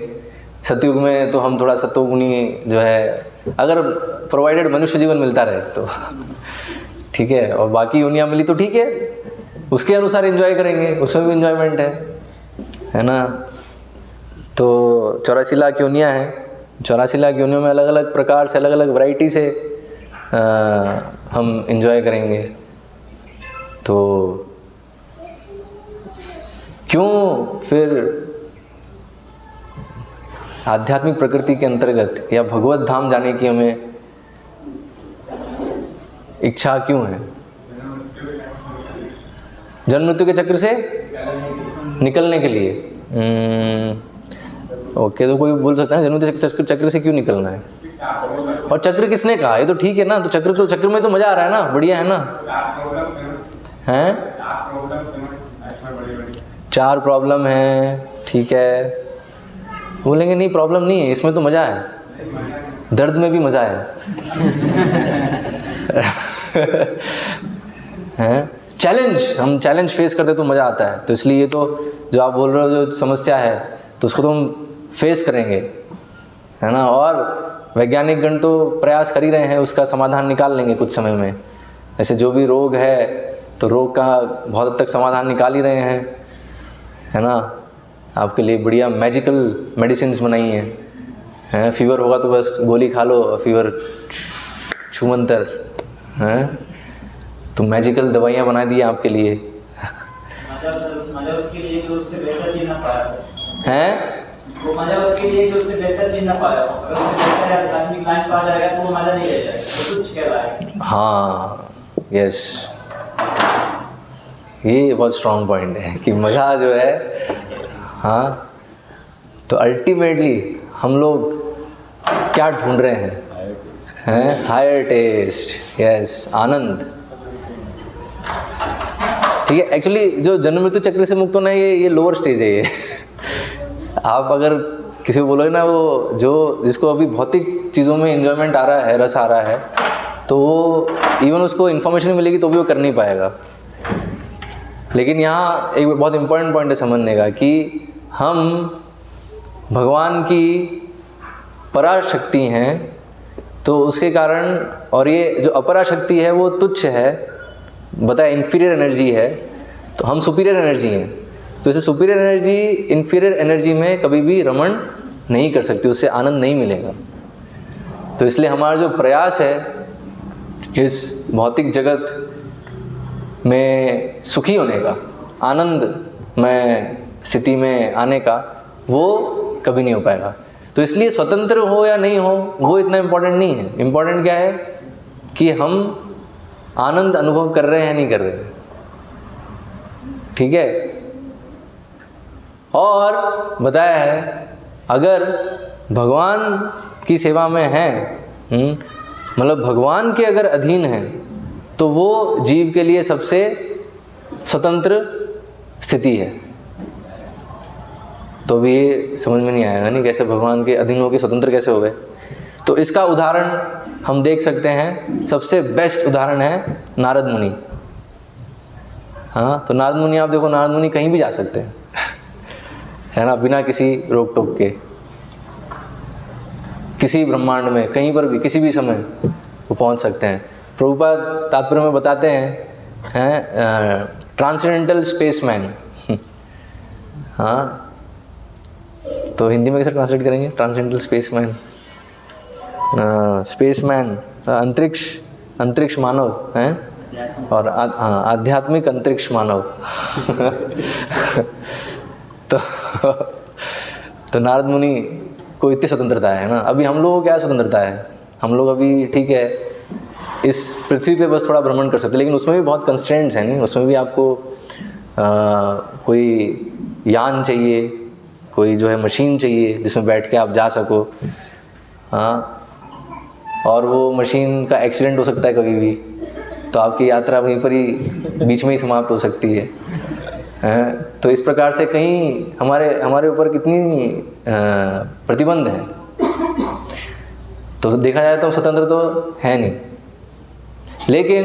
सतयुग में तो हम थोड़ा सत्वगुणी जो है, अगर प्रोवाइडेड मनुष्य जीवन मिलता रहे तो ठीक है, और बाकी योनियाँ मिली तो ठीक है, उसके अनुसार एंजॉय करेंगे, उसमें भी एंजॉयमेंट है ना। तो 84 लाख योनियाँ हैं, 84 लाख योनियों में अलग अलग प्रकार से, अलग अलग वैरायटी से हम एंजॉय करेंगे। तो क्यों फिर आध्यात्मिक प्रकृति के अंतर्गत या भगवत धाम जाने की हमें इच्छा क्यों है? जन्म मृत्यु के चक्र से निकलने के लिए। ओके, तो कोई बोल सकता है जन्म मृत्यु के चक्र से क्यों निकलना है? और चक्र किसने कहा? ये तो ठीक है ना, तो चक्र में तो मजा आ रहा है ना, बढ़िया है ना, हैं? 4 प्रॉब्लम है, ठीक है। बोलेंगे नहीं प्रॉब्लम नहीं है, इसमें तो मज़ा है, दर्द में भी मज़ा है हैं? चैलेंज, हम चैलेंज फेस करते तो मज़ा आता है, तो इसलिए तो जो आप बोल रहे हो जो समस्या है तो उसको तो हम फेस करेंगे, है ना। और वैज्ञानिक गण तो प्रयास कर ही रहे हैं, उसका समाधान निकाल लेंगे कुछ समय में। ऐसे जो भी रोग है तो रोग का बहुत हद तक समाधान निकाल ही रहे हैं, है ना। आपके लिए बढ़िया मैजिकल मेडिसिन्स बनाई हैं, फीवर होगा तो बस गोली खा लो, फीवर छूमंतर, हैं, तो मैजिकल दवाइयाँ बना दी आपके लिए। मजा उसके लिए जो उससे बेहतर चीज ना पाया हैं? वो मजा उसके लिए जो उससे बेहतर चीज ना पाया, अगर उससे बेहतर आध्यात्मिक लाइन पा जाएगा तो वो मजा नहीं रह जाएगा, वो तुच्छ कहलाएगा। हाँ, यस, ये बहुत स्ट्रॉन्ग पॉइंट है कि मज़ा जो है, हाँ, तो अल्टीमेटली हम लोग क्या ढूंढ रहे हैं? हायर टेस्ट, यस, आनंद। ठीक है, एक्चुअली जो जन्म मृत्यु चक्र से मुक्त होना है ये लोअर स्टेज है। ये आप अगर किसी को बोलोगे ना, वो जो जिसको अभी भौतिक चीज़ों में एंजॉयमेंट आ रहा है, रस आ रहा है, तो वो इवन उसको इन्फॉर्मेशन मिलेगी तो भी वो कर नहीं पाएगा। लेकिन यहाँ एक बहुत इम्पोर्टेंट पॉइंट है समझने का कि हम भगवान की पराशक्ति हैं, तो उसके कारण, और ये जो अपराशक्ति है वो तुच्छ है, बताया इन्फीरियर एनर्जी है, तो हम सुपीरियर एनर्जी हैं। तो इसे सुपीरियर एनर्जी इन्फीरियर एनर्जी में कभी भी रमण नहीं कर सकती, उससे आनंद नहीं मिलेगा। तो इसलिए हमारा जो प्रयास है इस भौतिक जगत में सुखी होने का, आनंद में स्थिति में आने का, वो कभी नहीं हो पाएगा। तो इसलिए स्वतंत्र हो या नहीं हो वो इतना इम्पोर्टेंट नहीं है। इम्पोर्टेंट क्या है कि हम आनंद अनुभव कर रहे हैं नहीं कर रहे हैं। ठीक है, और बताया है अगर भगवान की सेवा में हैं, मतलब भगवान के अगर अधीन हैं, तो वो जीव के लिए सबसे स्वतंत्र स्थिति है। तो अभी ये समझ में नहीं आएगा नहीं कैसे भगवान के अधीन होकर स्वतंत्र कैसे हो गए। तो इसका उदाहरण हम देख सकते हैं, सबसे बेस्ट उदाहरण है नारद मुनि। हाँ, तो नारद मुनि आप देखो, नारद मुनि कहीं भी जा सकते हैं, है ना, बिना किसी रोक टोक के, किसी ब्रह्मांड में कहीं पर भी किसी भी समय वो पहुंच सकते हैं। प्रभुपाद तात्पर्य में बताते हैं ट्रांसेंडेंटल स्पेसमैन। हाँ, तो हिंदी में कैसे ट्रांसलेट करेंगे? ट्रांसेंडेंटल स्पेसमैन, स्पेसमैन, अंतरिक्ष मानव हैं, और आध्यात्मिक अंतरिक्ष मानव। तो नारद मुनि को इतनी स्वतंत्रता है ना। अभी हम लोगों को क्या स्वतंत्रता है? हम लोग अभी ठीक है इस पृथ्वी पे बस थोड़ा भ्रमण कर सकते हैं, लेकिन उसमें भी बहुत कंस्ट्रेंट्स हैं। नहीं, उसमें भी आपको कोई यान चाहिए, कोई जो है मशीन चाहिए जिसमें बैठ के आप जा सको। हाँ, और वो मशीन का एक्सीडेंट हो सकता है कभी भी, तो आपकी यात्रा वहीं पर ही बीच में ही समाप्त हो सकती है। तो इस प्रकार से कहीं हमारे ऊपर कितनी प्रतिबंध है। तो देखा जाए तो स्वतंत्र तो है नहीं, लेकिन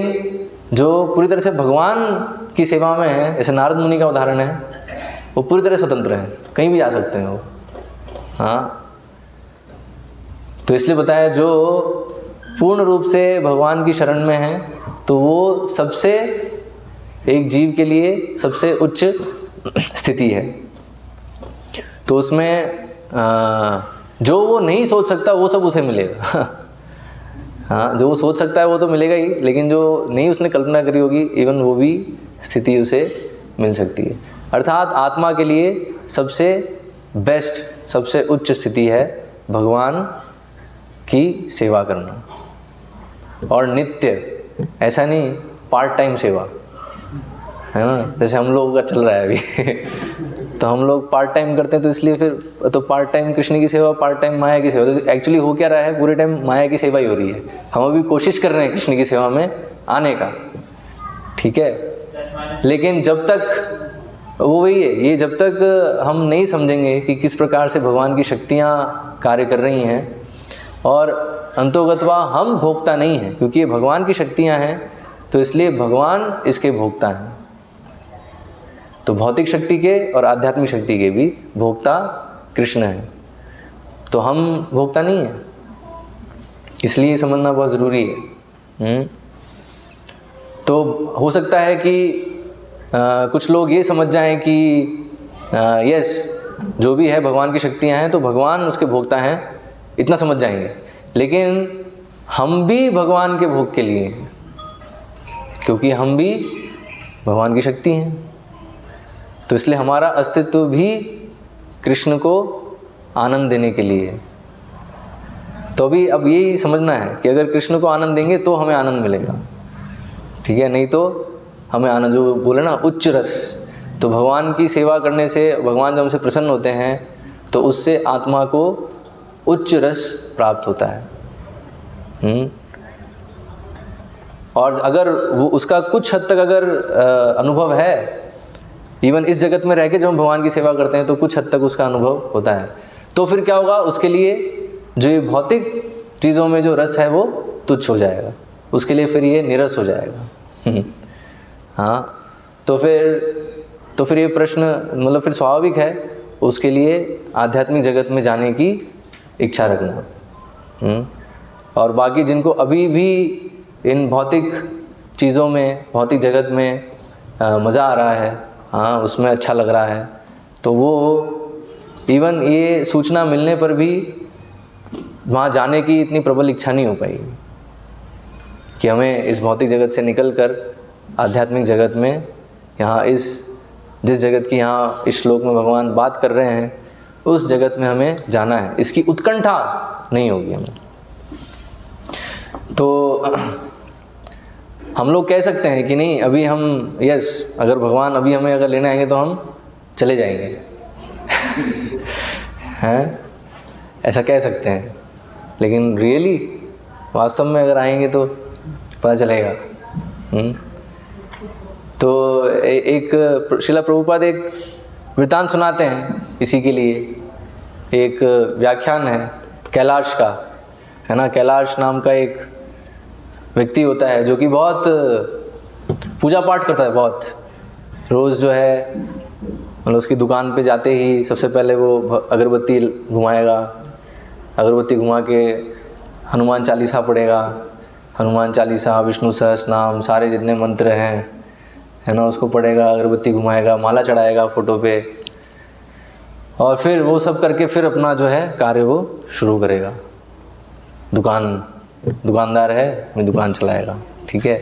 जो पूरी तरह से भगवान की सेवा में है, जैसे नारद मुनि का उदाहरण है, वो पूरी तरह स्वतंत्र हैं, कहीं भी जा सकते हैं वो। हाँ, तो इसलिए बताया जो पूर्ण रूप से भगवान की शरण में है, तो वो सबसे एक जीव के लिए सबसे उच्च स्थिति है। तो उसमें जो वो नहीं सोच सकता वो सब उसे मिलेगा। हाँ, जो वो सोच सकता है वो तो मिलेगा ही, लेकिन जो नहीं उसने कल्पना करी होगी इवन वो भी स्थिति उसे मिल सकती है। अर्थात आत्मा के लिए सबसे बेस्ट, सबसे उच्च स्थिति है भगवान की सेवा करना, और नित्य, ऐसा नहीं पार्ट टाइम सेवा, है ना, जैसे हम लोगों का चल रहा है अभी। तो हम लोग पार्ट टाइम करते हैं, तो इसलिए फिर तो पार्ट टाइम कृष्ण की सेवा, पार्ट टाइम माया की सेवा। तो एक्चुअली हो क्या रहा है, पूरे टाइम माया की सेवा ही हो रही है। हम अभी कोशिश कर रहे हैं कृष्ण की सेवा में आने का, ठीक है, लेकिन जब तक वो वही है, ये जब तक हम नहीं समझेंगे कि किस प्रकार से भगवान की शक्तियाँ कार्य कर रही हैं, और अंतोगतवा हम भोक्ता नहीं हैं, क्योंकि ये भगवान की शक्तियाँ हैं, तो इसलिए भगवान इसके भोक्ता हैं। तो भौतिक शक्ति के और आध्यात्मिक शक्ति के भी भोक्ता कृष्ण हैं, तो हम भोक्ता नहीं हैं। इसलिए समझना बहुत ज़रूरी है। तो हो सकता है कि कुछ लोग ये समझ जाएं कि यस, जो भी है भगवान की शक्तियाँ हैं तो भगवान उसके भोक्ता हैं, इतना समझ जाएंगे। लेकिन हम भी भगवान के भोग के लिए हैं, क्योंकि हम भी भगवान की शक्ति हैं। तो तो इसलिए हमारा अस्तित्व भी कृष्ण को आनंद देने के लिए है। तो अभी अब यही समझना है कि अगर कृष्ण को आनंद देंगे तो हमें आनंद मिलेगा, ठीक है, नहीं तो हमें आनंद, जो बोले ना उच्च रस, तो भगवान की सेवा करने से भगवान जब हमसे प्रसन्न होते हैं तो उससे आत्मा को उच्च रस प्राप्त होता है। और अगर वो उसका कुछ हद तक अगर अनुभव है, इवन इस जगत में रह के जब हम भगवान की सेवा करते हैं तो कुछ हद तक उसका अनुभव होता है, तो फिर क्या होगा, उसके लिए जो ये भौतिक चीज़ों में जो रस है वो तुच्छ हो जाएगा, उसके लिए फिर ये निरस हो जाएगा। हाँ, तो फिर ये प्रश्न मतलब फिर स्वाभाविक है उसके लिए आध्यात्मिक जगत में जाने की इच्छा रखना। और बाकी जिनको अभी भी इन भौतिक चीज़ों में, भौतिक जगत में मज़ा आ रहा है, हाँ उसमें अच्छा लग रहा है, तो वो इवन ये सूचना मिलने पर भी वहाँ जाने की इतनी प्रबल इच्छा नहीं हो पाएगी कि हमें इस भौतिक जगत से निकलकर आध्यात्मिक जगत में, यहाँ जिस जगत की यहाँ इस श्लोक में भगवान बात कर रहे हैं उस जगत में हमें जाना है, इसकी उत्कंठा नहीं होगी हमें। तो हम लोग कह सकते हैं कि नहीं अभी हम अगर भगवान अभी हमें अगर लेने आएंगे तो हम चले जाएंगे हैं, ऐसा कह सकते हैं, लेकिन रियली वास्तव में अगर आएंगे तो पता चलेगा। तो एक श्रीला प्रभुपाद एक वृत्तांत सुनाते हैं इसी के लिए। एक व्याख्यान है कैलाश का, है ना, कैलाश नाम का एक व्यक्ति होता है जो कि बहुत पूजा पाठ करता है, बहुत रोज़ जो है मतलब उसकी दुकान पे जाते ही सबसे पहले वो अगरबत्ती घुमाएगा, अगरबत्ती घुमा के हनुमान चालीसा पढ़ेगा, हनुमान चालीसा, विष्णु सहस्रनाम, सारे जितने मंत्र हैं, है ना, उसको पढ़ेगा, अगरबत्ती घुमाएगा, माला चढ़ाएगा फ़ोटो पे, और फिर वो सब करके फिर अपना जो है कार्य वो शुरू करेगा। दुकानदार है, मैं दुकान चलाएगा, ठीक है।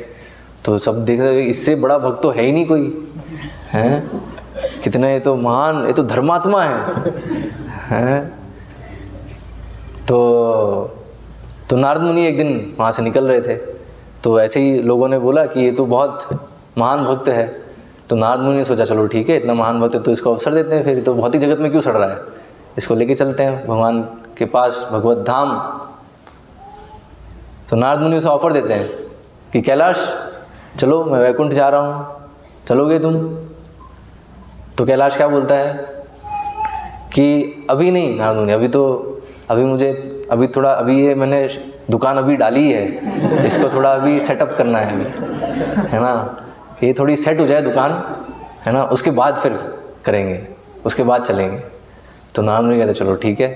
तो सब देख रहे, इससे बड़ा भक्त तो है ही नहीं कोई, हैं, कितने, ये तो महान, ये तो धर्मात्मा है। तो नारद मुनि एक दिन वहाँ से निकल रहे थे, तो ऐसे ही लोगों ने बोला कि ये तो बहुत महान भक्त है। तो नारद मुनि ने सोचा चलो ठीक है, इतना महान भक्त है तो इसको अवसर देते हैं, फिर तो भौतिक जगत में क्यों सड़ रहा है, इसको लेके चलते हैं भगवान के पास, भगवत धाम। तो नारद मुनि उसे ऑफर देते हैं कि कैलाश चलो, मैं वैकुंठ जा रहा हूँ, चलोगे तुम? तो कैलाश क्या बोलता है कि अभी नहीं नारद मुनि, अभी ये मैंने दुकान अभी डाली है, इसको थोड़ा अभी सेटअप करना है अभी, है ना, ये थोड़ी सेट हो जाए दुकान, है ना, उसके बाद फिर करेंगे, उसके बाद चलेंगे। तो नारद मुनि कहते चलो ठीक है।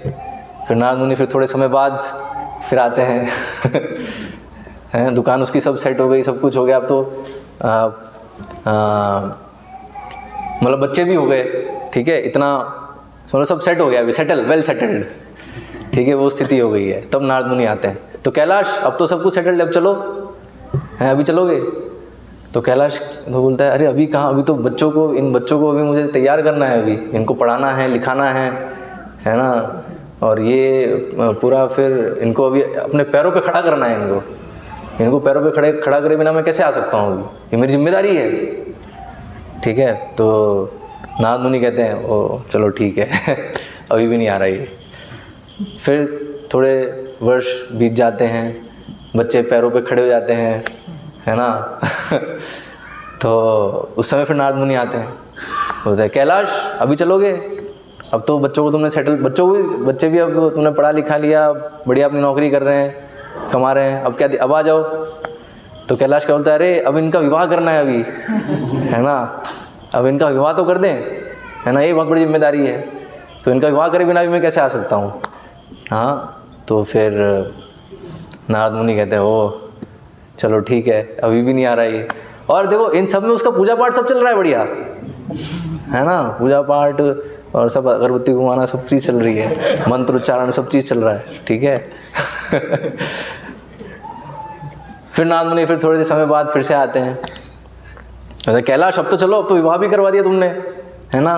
फिर नारद मुनि फिर थोड़े समय बाद फिर आते हैं हैं, दुकान उसकी सब सेट हो गई, सब कुछ हो गया, अब तो मतलब बच्चे भी हो गए, ठीक है, इतना मतलब सब सेट हो गया, अभी वेल सेटल्ड, ठीक है, वो स्थिति हो गई है। तब नारद मुनि आते हैं, तो कैलाश अब तो सब कुछ सेटल्ड, अब चलो, हैं, अभी चलोगे? तो कैलाश तो बोलता है अरे अभी कहाँ, अभी तो इन बच्चों को अभी मुझे तैयार करना है, अभी इनको पढ़ाना है, लिखाना है ना, और ये पूरा फिर इनको अभी अपने पैरों पे खड़ा करना है, इनको पैरों पे खड़ा करे बिना मैं कैसे आ सकता हूँ, अभी ये मेरी जिम्मेदारी है, ठीक है। तो नारद मुनि कहते हैं ओ चलो ठीक है अभी भी नहीं आ रहा ये। फिर थोड़े वर्ष बीत जाते हैं, बच्चे पैरों पे खड़े हो जाते हैं, है ना तो उस समय फिर नारद मुनि आते हैं, बोलते हैं कैलाश अभी चलोगे? अब तो बच्चों को तुमने सेटल, बच्चे भी अब तुमने पढ़ा लिखा लिया, बढ़िया अपनी नौकरी कर रहे हैं, कमा रहे हैं, अब क्या, अब आ जाओ। तो कैलाश क्या बोलता है अरे अब इनका विवाह करना है अभी, है ना, अब इनका विवाह तो कर दें, है ना, ये बहुत बड़ी जिम्मेदारी है, तो इनका विवाह करे बिना भी मैं कैसे आ सकता हूँ। हाँ, तो फिर नारद मुनि कहते हैं ओ चलो ठीक है, अभी भी नहीं आ रहा ये। और देखो इन सब में उसका पूजा पाठ सब चल रहा है बढ़िया, है ना, पूजा पाठ और सब अगरबत्ती घुमाना सब चीज़ चल रही है, मंत्र उच्चारण सब चीज़ चल रहा है, ठीक है फिर नारद मुनि फिर थोड़े समय बाद फिर से आते हैं, कैलाश अब तो चलो, अब तो विवाह भी करवा दिया तुमने, है ना,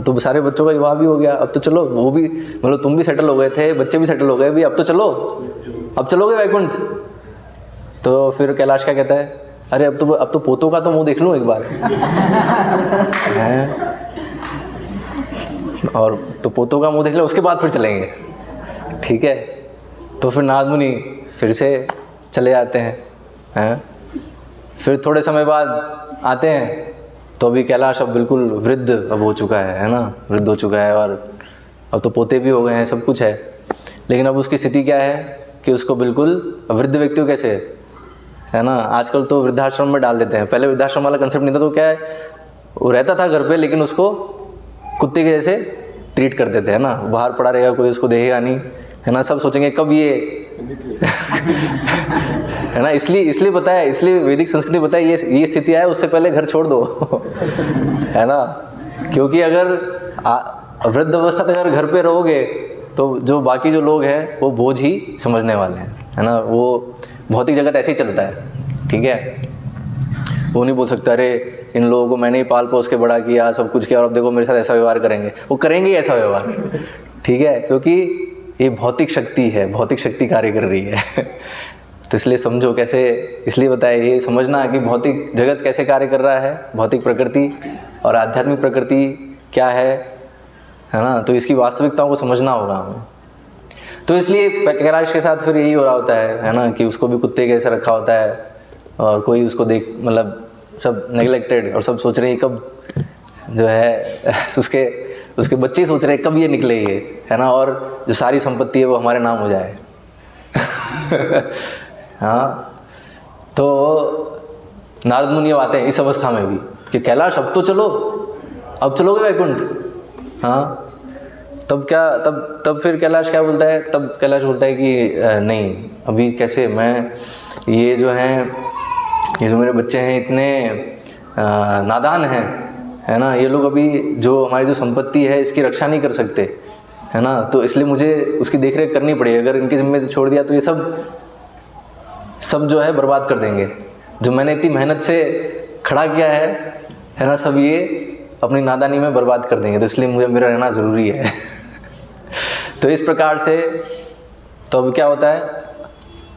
तो सारे बच्चों का विवाह भी हो गया, अब तो चलो वो भी मतलब तुम भी सेटल हो गए थे, बच्चे भी सेटल हो गए भी, अब तो चलो, अब चलोगे वैकुंठ। तो फिर कैलाश क्या कहता है, अरे अब तो पोतों का तो मुंह देख लूँ एक बार हैं? और तो पोतों का मुंह देख ले, उसके बाद फिर चलेंगे, ठीक है। तो फिर नारद मुनि फिर से चले जाते हैं। फिर थोड़े समय बाद आते हैं तो अभी कैलाश अब बिल्कुल वृद्ध अब हो चुका है ना, वृद्ध हो चुका है, और अब तो पोते भी हो गए हैं, सब कुछ है। लेकिन अब उसकी स्थिति क्या है कि उसको बिल्कुल वृद्ध व्यक्ति को कैसे, है ना, आजकल तो वृद्धाश्रम में डाल देते हैं, पहले वृद्धाश्रम वाला कंसेप्ट नहीं था, तो क्या है, वो रहता था घर पे लेकिन उसको कुत्ते के जैसे ट्रीट करते थे, है ना, बाहर पड़ा रहेगा, कोई उसको देखेगा नहीं, है ना, सब सोचेंगे कब ये है ना, इसलिए पता है, इसलिए वैदिक संस्कृति पता है ये स्थिति आए उससे पहले घर छोड़ दो है ना, क्योंकि अगर वृद्ध अवस्था तक अगर घर पे रहोगे तो जो बाकी जो लोग हैं वो बोझ ही समझने वाले हैं, है ना, वो भौतिक जगत ऐसे ही चलता है, ठीक है। वो नहीं बोल सकता अरे इन लोगों को मैंने ही पाल पोस के बड़ा किया, सब कुछ किया, और अब देखो मेरे साथ ऐसा व्यवहार करेंगे, वो करेंगे ही ऐसा व्यवहार, ठीक है, क्योंकि ये भौतिक शक्ति है, भौतिक शक्ति कार्य कर रही है तो इसलिए समझो कैसे, इसलिए बताया ये समझना कि भौतिक जगत कैसे कार्य कर रहा है, भौतिक प्रकृति और आध्यात्मिक प्रकृति क्या है ना, तो इसकी वास्तविकताओं को समझना होगा हमें। तो इसलिए कैलाश के साथ फिर यही हो रहा होता है ना, कि उसको भी कुत्ते के जैसे रखा होता है, और कोई उसको देख मतलब सब नेग्लेक्टेड, और सब सोच रहे हैं कब जो है उसके बच्चे सोच रहे हैं कब ये निकले ये, है ना, और जो सारी संपत्ति है वो हमारे नाम हो जाए हाँ, तो नारद मुनि आते हैं इस अवस्था में भी कि कैलाश अब तो चलो, अब चलोगे वैकुंठ। हाँ, तब फिर कैलाश क्या बोलता है, तब कैलाश बोलता है कि नहीं अभी कैसे, मैं ये जो मेरे बच्चे हैं इतने नादान हैं, है ना, ये लोग अभी जो हमारी जो संपत्ति है इसकी रक्षा नहीं कर सकते, है ना, तो इसलिए मुझे उसकी देखरेख करनी पड़ेगी। अगर इनके जिम्मे छोड़ दिया तो ये सब जो है बर्बाद कर देंगे, जो मैंने इतनी मेहनत से खड़ा किया है ना, सब ये अपनी नादानी में बर्बाद कर देंगे, तो इसलिए मुझे मेरा रहना ज़रूरी है तो इस प्रकार से तो अब क्या होता है,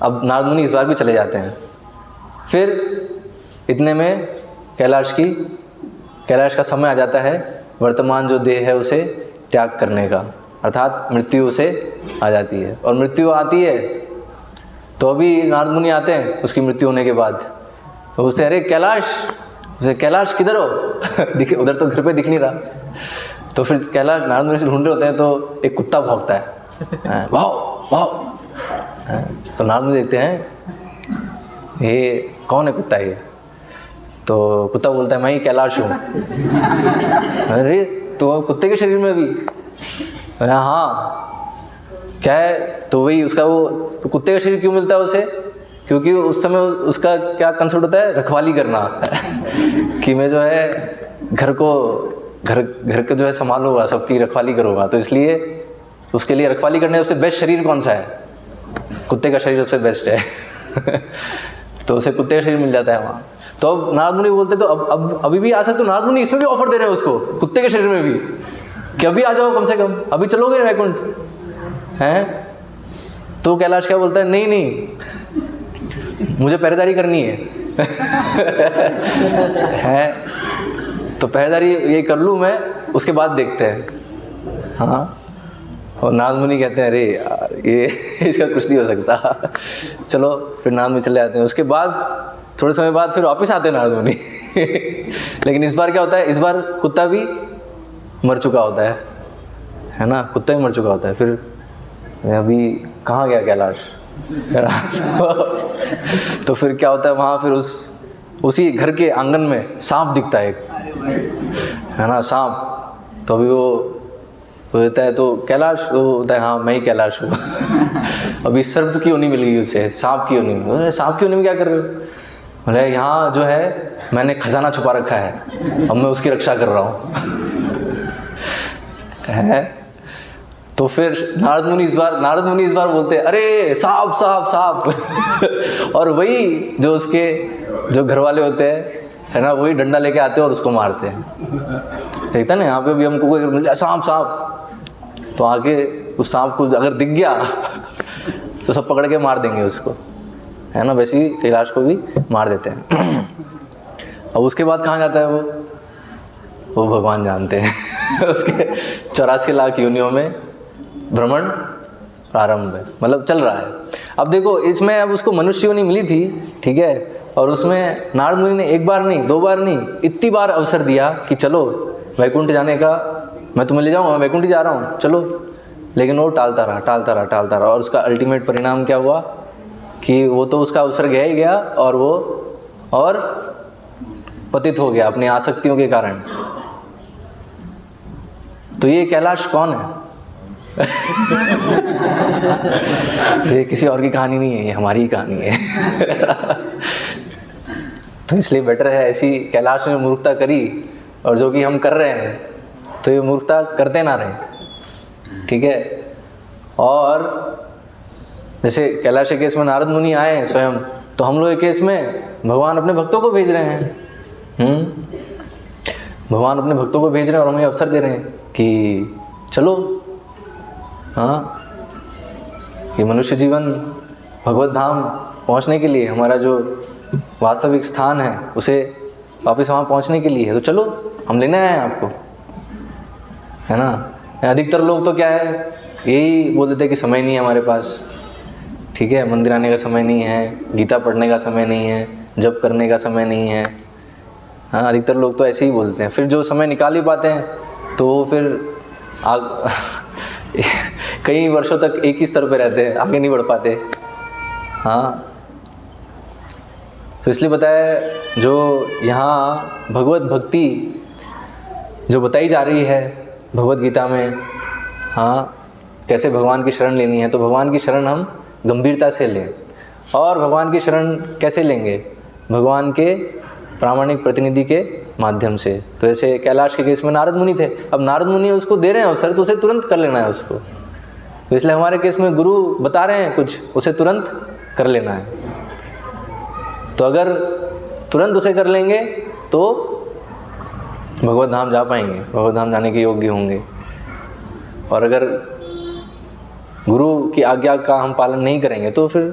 अब नारद मुनि इस बार भी चले जाते हैं। फिर इतने में कैलाश का समय आ जाता है वर्तमान जो देह है उसे त्याग करने का, अर्थात मृत्यु उसे आ जाती है, और मृत्यु आती है तो अभी नारद मुनि आते हैं उसकी मृत्यु होने के बाद, तो उससे अरे कैलाश किधर हो दिखे, उधर तो घर पे दिख नहीं रहा। तो फिर कैलाश नारद मुनि से ढूंढ रहे होते हैं, तो एक कुत्ता भौंकता है, वाह। तो नारद मुनि देखते हैं ये कौन है कुत्ता ये, तो कुत्ता बोलता है मैं ही कैलाश हूँ अरे तो कुत्ते के शरीर में भी, हाँ क्या है, तो वही उसका वो तो कुत्ते का शरीर क्यों मिलता है उसे, क्योंकि उस समय उसका क्या कंसेप्ट होता है, रखवाली करना कि मैं जो है घर को जो है संभालूंगा, सबकी रखवाली करूँगा, तो इसलिए उसके लिए रखवाली करने सबसे बेस्ट शरीर कौन सा है, कुत्ते का शरीर सबसे बेस्ट है तो उसे कुत्ते का शरीर मिल जाता है वहाँ। तो अब नारद मुनि बोलते तो अब अभी भी आ सकते, तो नारद मुनि इसमें भी ऑफर दे रहे हैं उसको कुत्ते के शरीर में भी कि अभी आ जाओ, कम से कम अभी चलोगे वैकुंठ हैं। तो कैलाश क्या बोलता है, नहीं मुझे पहरेदारी करनी है हैं, तो पहरेदारी ये कर लूँ मैं, उसके बाद देखते हैं। हाँ, और नारद मुनि कहते हैं अरे यार ये इसका कुछ नहीं हो सकता चलो फिर नारद मुनि चले जाते हैं। उसके बाद थोड़े समय बाद फिर वापस आते हैं नारद मुनि लेकिन इस बार क्या होता है, इस बार कुत्ता भी मर चुका होता है ना, कुत्ता भी मर चुका होता है। फिर अभी कहाँ गया कैलाश तो फिर क्या होता है वहाँ, फिर उसी घर के आंगन में सांप दिखता है एक, है ना, सांप। तो अभी वो तो देता है, तो कैलाश तो होता है हाँ मैं ही कैलाश हूँ अभी सर्प की योनि मिल गई उसे, सांप की योनि में। सांप की योनि में क्या कर रहे हो, बोले यहाँ जो है मैंने खजाना छुपा रखा है, अब मैं उसकी रक्षा कर रहा हूँ है। तो फिर नारद मुनि इस बार बोलते हैं अरे सांप और वही जो उसके जो घर वाले होते हैं, है ना, वही डंडा लेके आते हैं और उसको मारते हैं, देखता ना यहाँ पे भी हमको कोई मिल जाए सांप सांप, तो आगे उस सांप को अगर दिख गया तो सब पकड़ के मार देंगे उसको, है ना। वैसे ही कैलाश को भी मार देते हैं। अब उसके बाद कहाँ जाता है वो भगवान जानते हैं। उसके 84 लाख योनियों में भ्रमण प्रारंभ है, मतलब चल रहा है। अब देखो इसमें अब उसको मनुष्य योनि मिली थी, ठीक है, और उसमें नारद मुनि ने एक बार नहीं, 2 बार नहीं, इतनी बार अवसर दिया कि चलो वैकुंठ जाने का, मैं तुम्हें ले जाऊँगा, मैं वैकुंठ ही जा रहा हूँ, चलो। लेकिन वो टालता रहा और उसका अल्टीमेट परिणाम क्या हुआ कि वो तो उसका अवसर गया ही गया और वो और पतित हो गया अपनी आसक्तियों के कारण। तो ये कैलाश कौन है? तो ये किसी और की कहानी नहीं है, ये हमारी ही कहानी है। तो इसलिए बेटर है ऐसी कैलाश में मूर्खता करी, और जो कि हम कर रहे हैं तो ये मूर्खता करते ना रहें, ठीक है। और जैसे कैलाश के केस में नारद मुनि आए हैं स्वयं, तो हम लोग के केस में भगवान अपने भक्तों को भेज रहे हैं। भगवान अपने भक्तों को भेज रहे हैं और हमें अवसर दे रहे हैं कि चलो, हाँ, ये मनुष्य जीवन भगवत धाम पहुंचने के लिए, हमारा जो वास्तविक स्थान है उसे वापस वहाँ पहुंचने के लिए है, तो चलो हम लेने आए हैं आपको, है ना। अधिकतर लोग तो क्या है, यही बोल देते हैं कि समय नहीं है हमारे पास, ठीक है, मंदिर आने का समय नहीं है, गीता पढ़ने का समय नहीं है, जप करने का समय नहीं है। हाँ, अधिकतर लोग तो ऐसे ही बोलते हैं। फिर जो समय निकाल ही पाते हैं तो फिर कई वर्षों तक एक ही स्तर पे रहते हैं, आगे नहीं बढ़ पाते। हाँ, तो इसलिए बताया जो यहाँ भगवत भक्ति जो बताई जा रही है भगवत गीता में, हाँ, कैसे भगवान की शरण लेनी है। तो भगवान की शरण हम गंभीरता से लें, और भगवान की शरण कैसे लेंगे? भगवान के प्रामाणिक प्रतिनिधि के माध्यम से। तो ऐसे कैलाश के केस में नारद मुनि थे, अब नारद मुनि उसको दे रहे हैं अवसर, तो उसे तुरंत कर लेना है उसको। तो इसलिए हमारे केस में गुरु बता रहे हैं कुछ, उसे तुरंत कर लेना है। तो अगर तुरंत उसे कर लेंगे तो भगवत धाम जा पाएंगे, भगवत धाम जाने के योग्य होंगे। और अगर गुरु की आज्ञा का हम पालन नहीं करेंगे तो फिर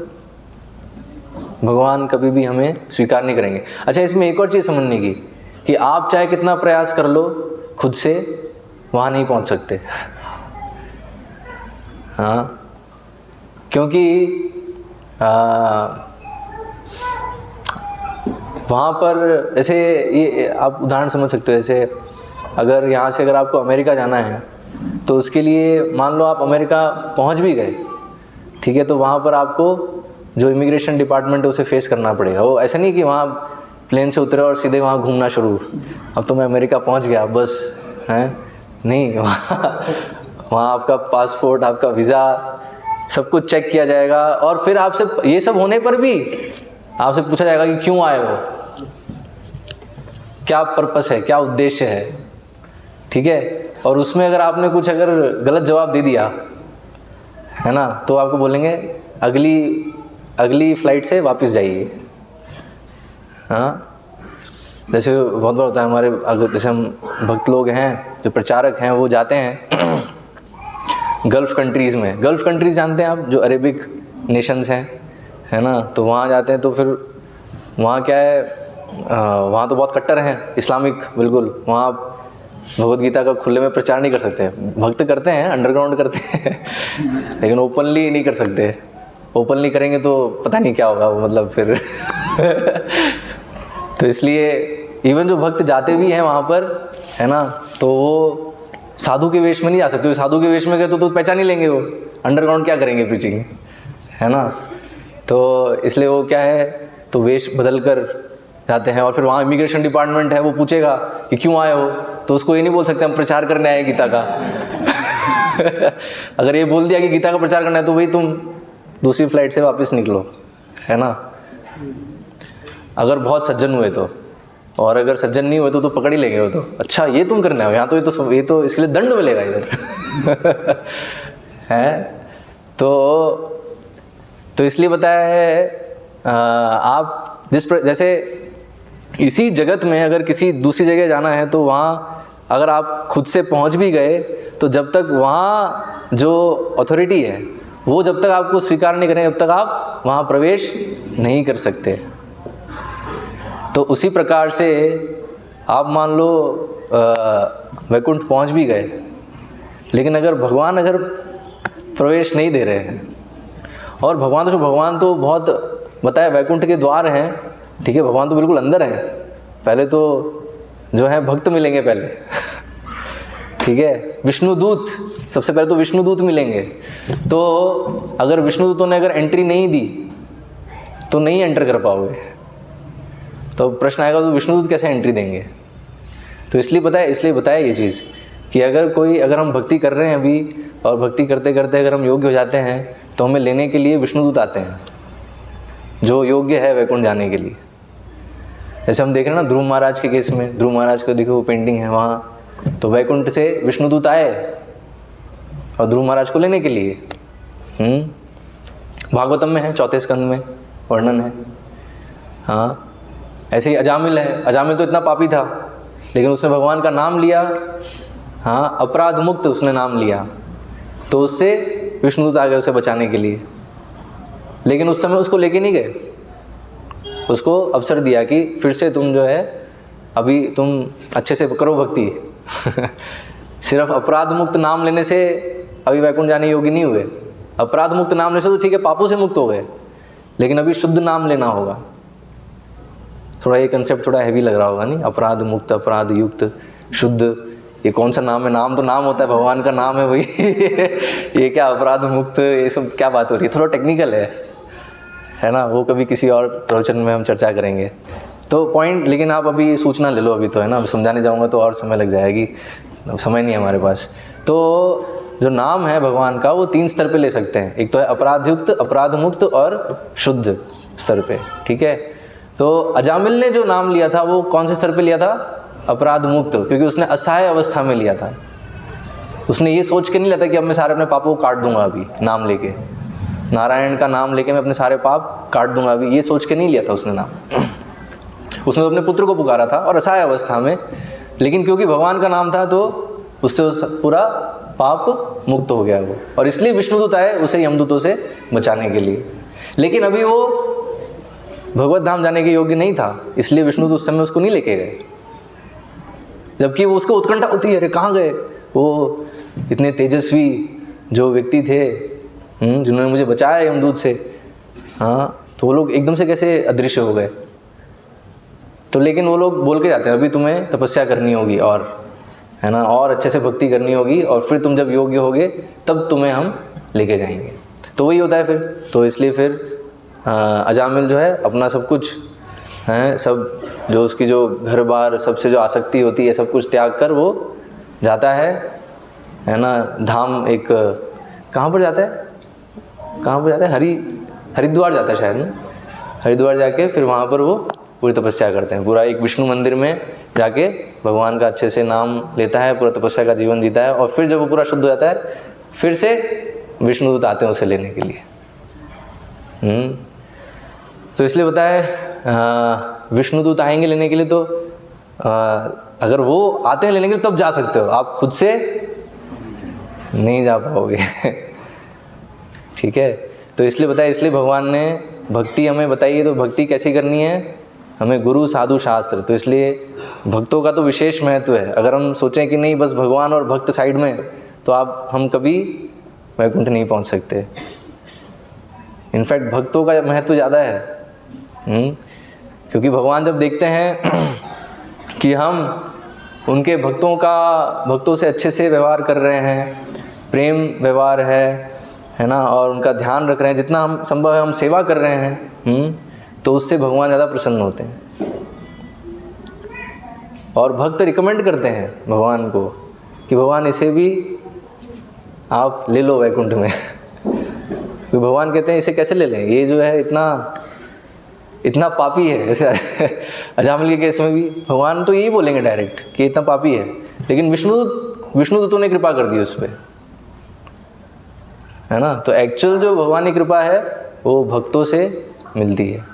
भगवान कभी भी हमें स्वीकार नहीं करेंगे। अच्छा, इसमें एक और चीज़ समझने की कि आप चाहे कितना प्रयास कर लो, खुद से वहाँ नहीं पहुँच सकते। हाँ, क्योंकि वहाँ पर जैसे ये आप उदाहरण समझ सकते हो, जैसे अगर यहाँ से अगर आपको अमेरिका जाना है तो उसके लिए मान लो आप अमेरिका पहुँच भी गए, ठीक है, तो वहाँ पर आपको जो इमिग्रेशन डिपार्टमेंट है उसे फेस करना पड़ेगा। वो ऐसा नहीं कि वहाँ प्लेन से उतरे और सीधे वहाँ घूमना शुरू, अब तो मैं अमेरिका पहुँच गया बस, हैं, नहीं, वहाँ आपका पासपोर्ट, आपका वीज़ा, सब कुछ चेक किया जाएगा। और फिर आपसे ये सब होने पर भी आपसे पूछा जाएगा कि क्यों आए हो, क्या पर्पस है, क्या उद्देश्य है, ठीक है। और उसमें अगर आपने कुछ अगर गलत जवाब दे दिया, है ना, तो आपको बोलेंगे अगली फ़्लाइट से वापस जाइए। हाँ, जैसे बहुत बार होता है हमारे, अगर जैसे हम भक्त लोग हैं जो प्रचारक हैं, वो जाते हैं गल्फ़ कंट्रीज़ में। गल्फ़ कंट्रीज़ जानते हैं आप, जो अरेबिक नेशंस हैं, है ना, तो वहाँ जाते हैं तो फिर वहाँ क्या है, वहाँ तो बहुत कट्टर हैं, इस्लामिक बिल्कुल। वहाँ आप भगवद गीता का खुले में प्रचार नहीं कर सकते। भक्त करते हैं, अंडरग्राउंड करते हैं, लेकिन ओपनली नहीं कर सकते। ओपनली करेंगे तो पता नहीं क्या होगा वो, मतलब फिर तो इसलिए इवन जो भक्त जाते भी हैं वहाँ पर, है ना, तो वो साधु के वेश में नहीं जा सकते। साधु के वेश में गए तो पहचान नहीं लेंगे, वो अंडरग्राउंड क्या करेंगे प्रीचिंग, है ना। तो इसलिए वो क्या है, तो वेश बदल कर जाते हैं। और फिर वहाँ इमिग्रेशन डिपार्टमेंट है, वो पूछेगा कि क्यों आए हो, तो उसको ये नहीं बोल सकते हम प्रचार करने आए गीता का। अगर ये बोल दिया कि गीता का प्रचार करना है तो भाई तुम दूसरी फ्लाइट से वापस निकलो, है ना। अगर बहुत सज्जन हुए तो, और अगर सज्जन नहीं हुए तो पकड़ ही लेंगे वो तो। अच्छा, ये तुम करना है यहाँ, तो ये तो इसके लिए दंड मिलेगा इधर। है तो इसलिए बताया है आप जैसे इसी जगत में अगर किसी दूसरी जगह जाना है तो वहाँ अगर आप खुद से पहुंच भी गए तो जब तक वहाँ जो अथॉरिटी है वो जब तक आपको स्वीकार नहीं करें, जब तक आप वहाँ प्रवेश नहीं कर सकते। तो उसी प्रकार से आप मान लो वैकुंठ पहुँच भी गए, लेकिन अगर भगवान अगर प्रवेश नहीं दे रहे हैं, और भगवान तो बहुत बताया वैकुंठ के द्वार हैं, ठीक है, भगवान तो बिल्कुल अंदर हैं। पहले तो जो है भक्त मिलेंगे पहले, ठीक है, विष्णुदूत, सबसे पहले तो विष्णुदूत मिलेंगे। तो अगर विष्णुदूतों ने अगर एंट्री नहीं दी तो नहीं एंटर कर पाओगे। तो प्रश्न आएगा तो विष्णुदूत कैसे एंट्री देंगे? तो इसलिए बताया ये चीज़ कि अगर हम भक्ति कर रहे हैं अभी, और भक्ति करते करते अगर हम योग्य हो जाते हैं तो हमें लेने के लिए विष्णुदूत आते हैं जो योग्य है वैकुंठ जाने के लिए। जैसे हम देख रहे हैं ना ध्रुव महाराज के केस में, ध्रुव महाराज का देखो वो पेंटिंग है वहाँ, तो वैकुंठ से विष्णुदूत आए और ध्रुव महाराज को लेने के लिए। भागवतम में है, 4 स्कंद में वर्णन है। हाँ, ऐसे ही अजामिल है। अजामिल तो इतना पापी था, लेकिन उसने भगवान का नाम लिया। हाँ, अपराध मुक्त उसने नाम लिया, तो उससे विष्णुदूत आ गए उसे बचाने के लिए। लेकिन उस समय उसको लेके नहीं गए, उसको अवसर दिया कि फिर से तुम जो है अभी तुम अच्छे से करो भक्ति। सिर्फ अपराध मुक्त नाम लेने से अभी वैकुंठ जाने योग्य नहीं हुए। अपराध मुक्त नाम लेने से तो ठीक है, पापों से मुक्त हो गए, लेकिन अभी शुद्ध नाम लेना होगा। थोड़ा ये कंसेप्ट थोड़ा हैवी लग रहा होगा नहीं? अपराध मुक्त, अपराध युक्त, शुद्ध, ये कौन सा नाम है? नाम तो नाम होता है, भगवान का नाम है भाई। ये क्या अपराध मुक्त, ये सब क्या बात हो रही है? थोड़ा टेक्निकल है ना, वो कभी किसी और प्रवचन में हम चर्चा करेंगे। तो पॉइंट, लेकिन आप अभी सूचना ले लो अभी, तो है ना, समझाने जाऊंगा तो और समय लग जाएगी, समय नहीं है हमारे पास। तो जो नाम है भगवान का वो 3 स्तर पे ले सकते हैं। एक तो है अपराध युक्त, अपराध मुक्त और शुद्ध स्तर पे, ठीक है। तो अजामिल ने जो नाम लिया था वो कौन से स्तर पे लिया था? अपराध मुक्त, क्योंकि उसने असहाय अवस्था में लिया था। उसने ये सोच के नहीं लिया था कि अब मैं सारे अपने पापों को काट दूंगा अभी नाम लेके, नारायण का नाम लेके मैं अपने सारे पाप काट दूंगा अभी, ये सोच के नहीं लिया था उसने नाम। उसने तो अपने पुत्र को पुकारा था और असहाय अवस्था में, लेकिन क्योंकि भगवान का नाम था तो उससे पूरा पाप मुक्त हो गया वो, और इसलिए विष्णुदूत आए उसे यमदूतों से बचाने के लिए। लेकिन अभी वो भगवत धाम जाने के योग्य नहीं था, इसलिए विष्णुदूत उस समय उसको नहीं लेके गए। जबकि वो उसको उत्कंठा होती है, अरे कहाँ गए वो इतने तेजस्वी जो व्यक्ति थे जिन्होंने मुझे बचाया यमदूत से। हाँ, तो वो लोग एकदम से कैसे अदृश्य हो गए? तो लेकिन वो लोग बोल के जाते हैं अभी तुम्हें तपस्या करनी होगी, और है ना, और अच्छे से भक्ति करनी होगी, और फिर तुम जब योग्य होगे तब तुम्हें हम लेके जाएंगे। तो वही होता है फिर। तो इसलिए फिर अजामिल जो है अपना सब कुछ है, सब जो उसकी जो घर बार सबसे जो आसक्ति होती है सब कुछ त्याग कर वो जाता है ना, धाम। एक कहाँ पर जाता है, हरिद्वार जाता है शायद ना। हरिद्वार जाके फिर वहाँ पर वो पूरी तपस्या करते हैं, पूरा एक विष्णु मंदिर में जाके भगवान का अच्छे से नाम लेता है, पूरा तपस्या का जीवन जीता है, और फिर जब वो पूरा शुद्ध हो जाता है फिर से विष्णुदूत आते हैं उसे लेने के लिए। तो इसलिए बताया विष्णुदूत आएंगे लेने के लिए, तो अगर वो आते हैं लेने के लिए तब जा सकते हो, आप खुद से नहीं जा पाओगे। ठीक है, तो इसलिए बताया, इसलिए भगवान ने भक्ति हमें बताई है। तो भक्ति कैसी करनी है? हमें गुरु साधु शास्त्र। तो इसलिए भक्तों का तो विशेष महत्व है। अगर हम सोचें कि नहीं बस भगवान और भक्त साइड में, तो हम कभी वैकुंठ नहीं पहुंच सकते। इनफैक्ट भक्तों का महत्व ज़्यादा है, क्योंकि भगवान जब देखते हैं कि हम उनके भक्तों से अच्छे से व्यवहार कर रहे हैं, प्रेम व्यवहार है ना, और उनका ध्यान रख रहे हैं, जितना हम संभव है हम सेवा कर रहे हैं, तो उससे भगवान ज़्यादा प्रसन्न होते हैं। और भक्त रिकमेंड करते हैं भगवान को कि भगवान इसे भी आप ले लो वैकुंठ में। तो भगवान कहते हैं इसे कैसे ले लें, ये जो है इतना पापी है। जैसे अजामिल के केस में भी भगवान तो यही बोलेंगे डायरेक्ट कि इतना पापी है, लेकिन विष्णुदूतों ने कृपा कर दी उस पर, है ना। तो एक्चुअल जो भगवान की कृपा है वो भक्तों से मिलती है।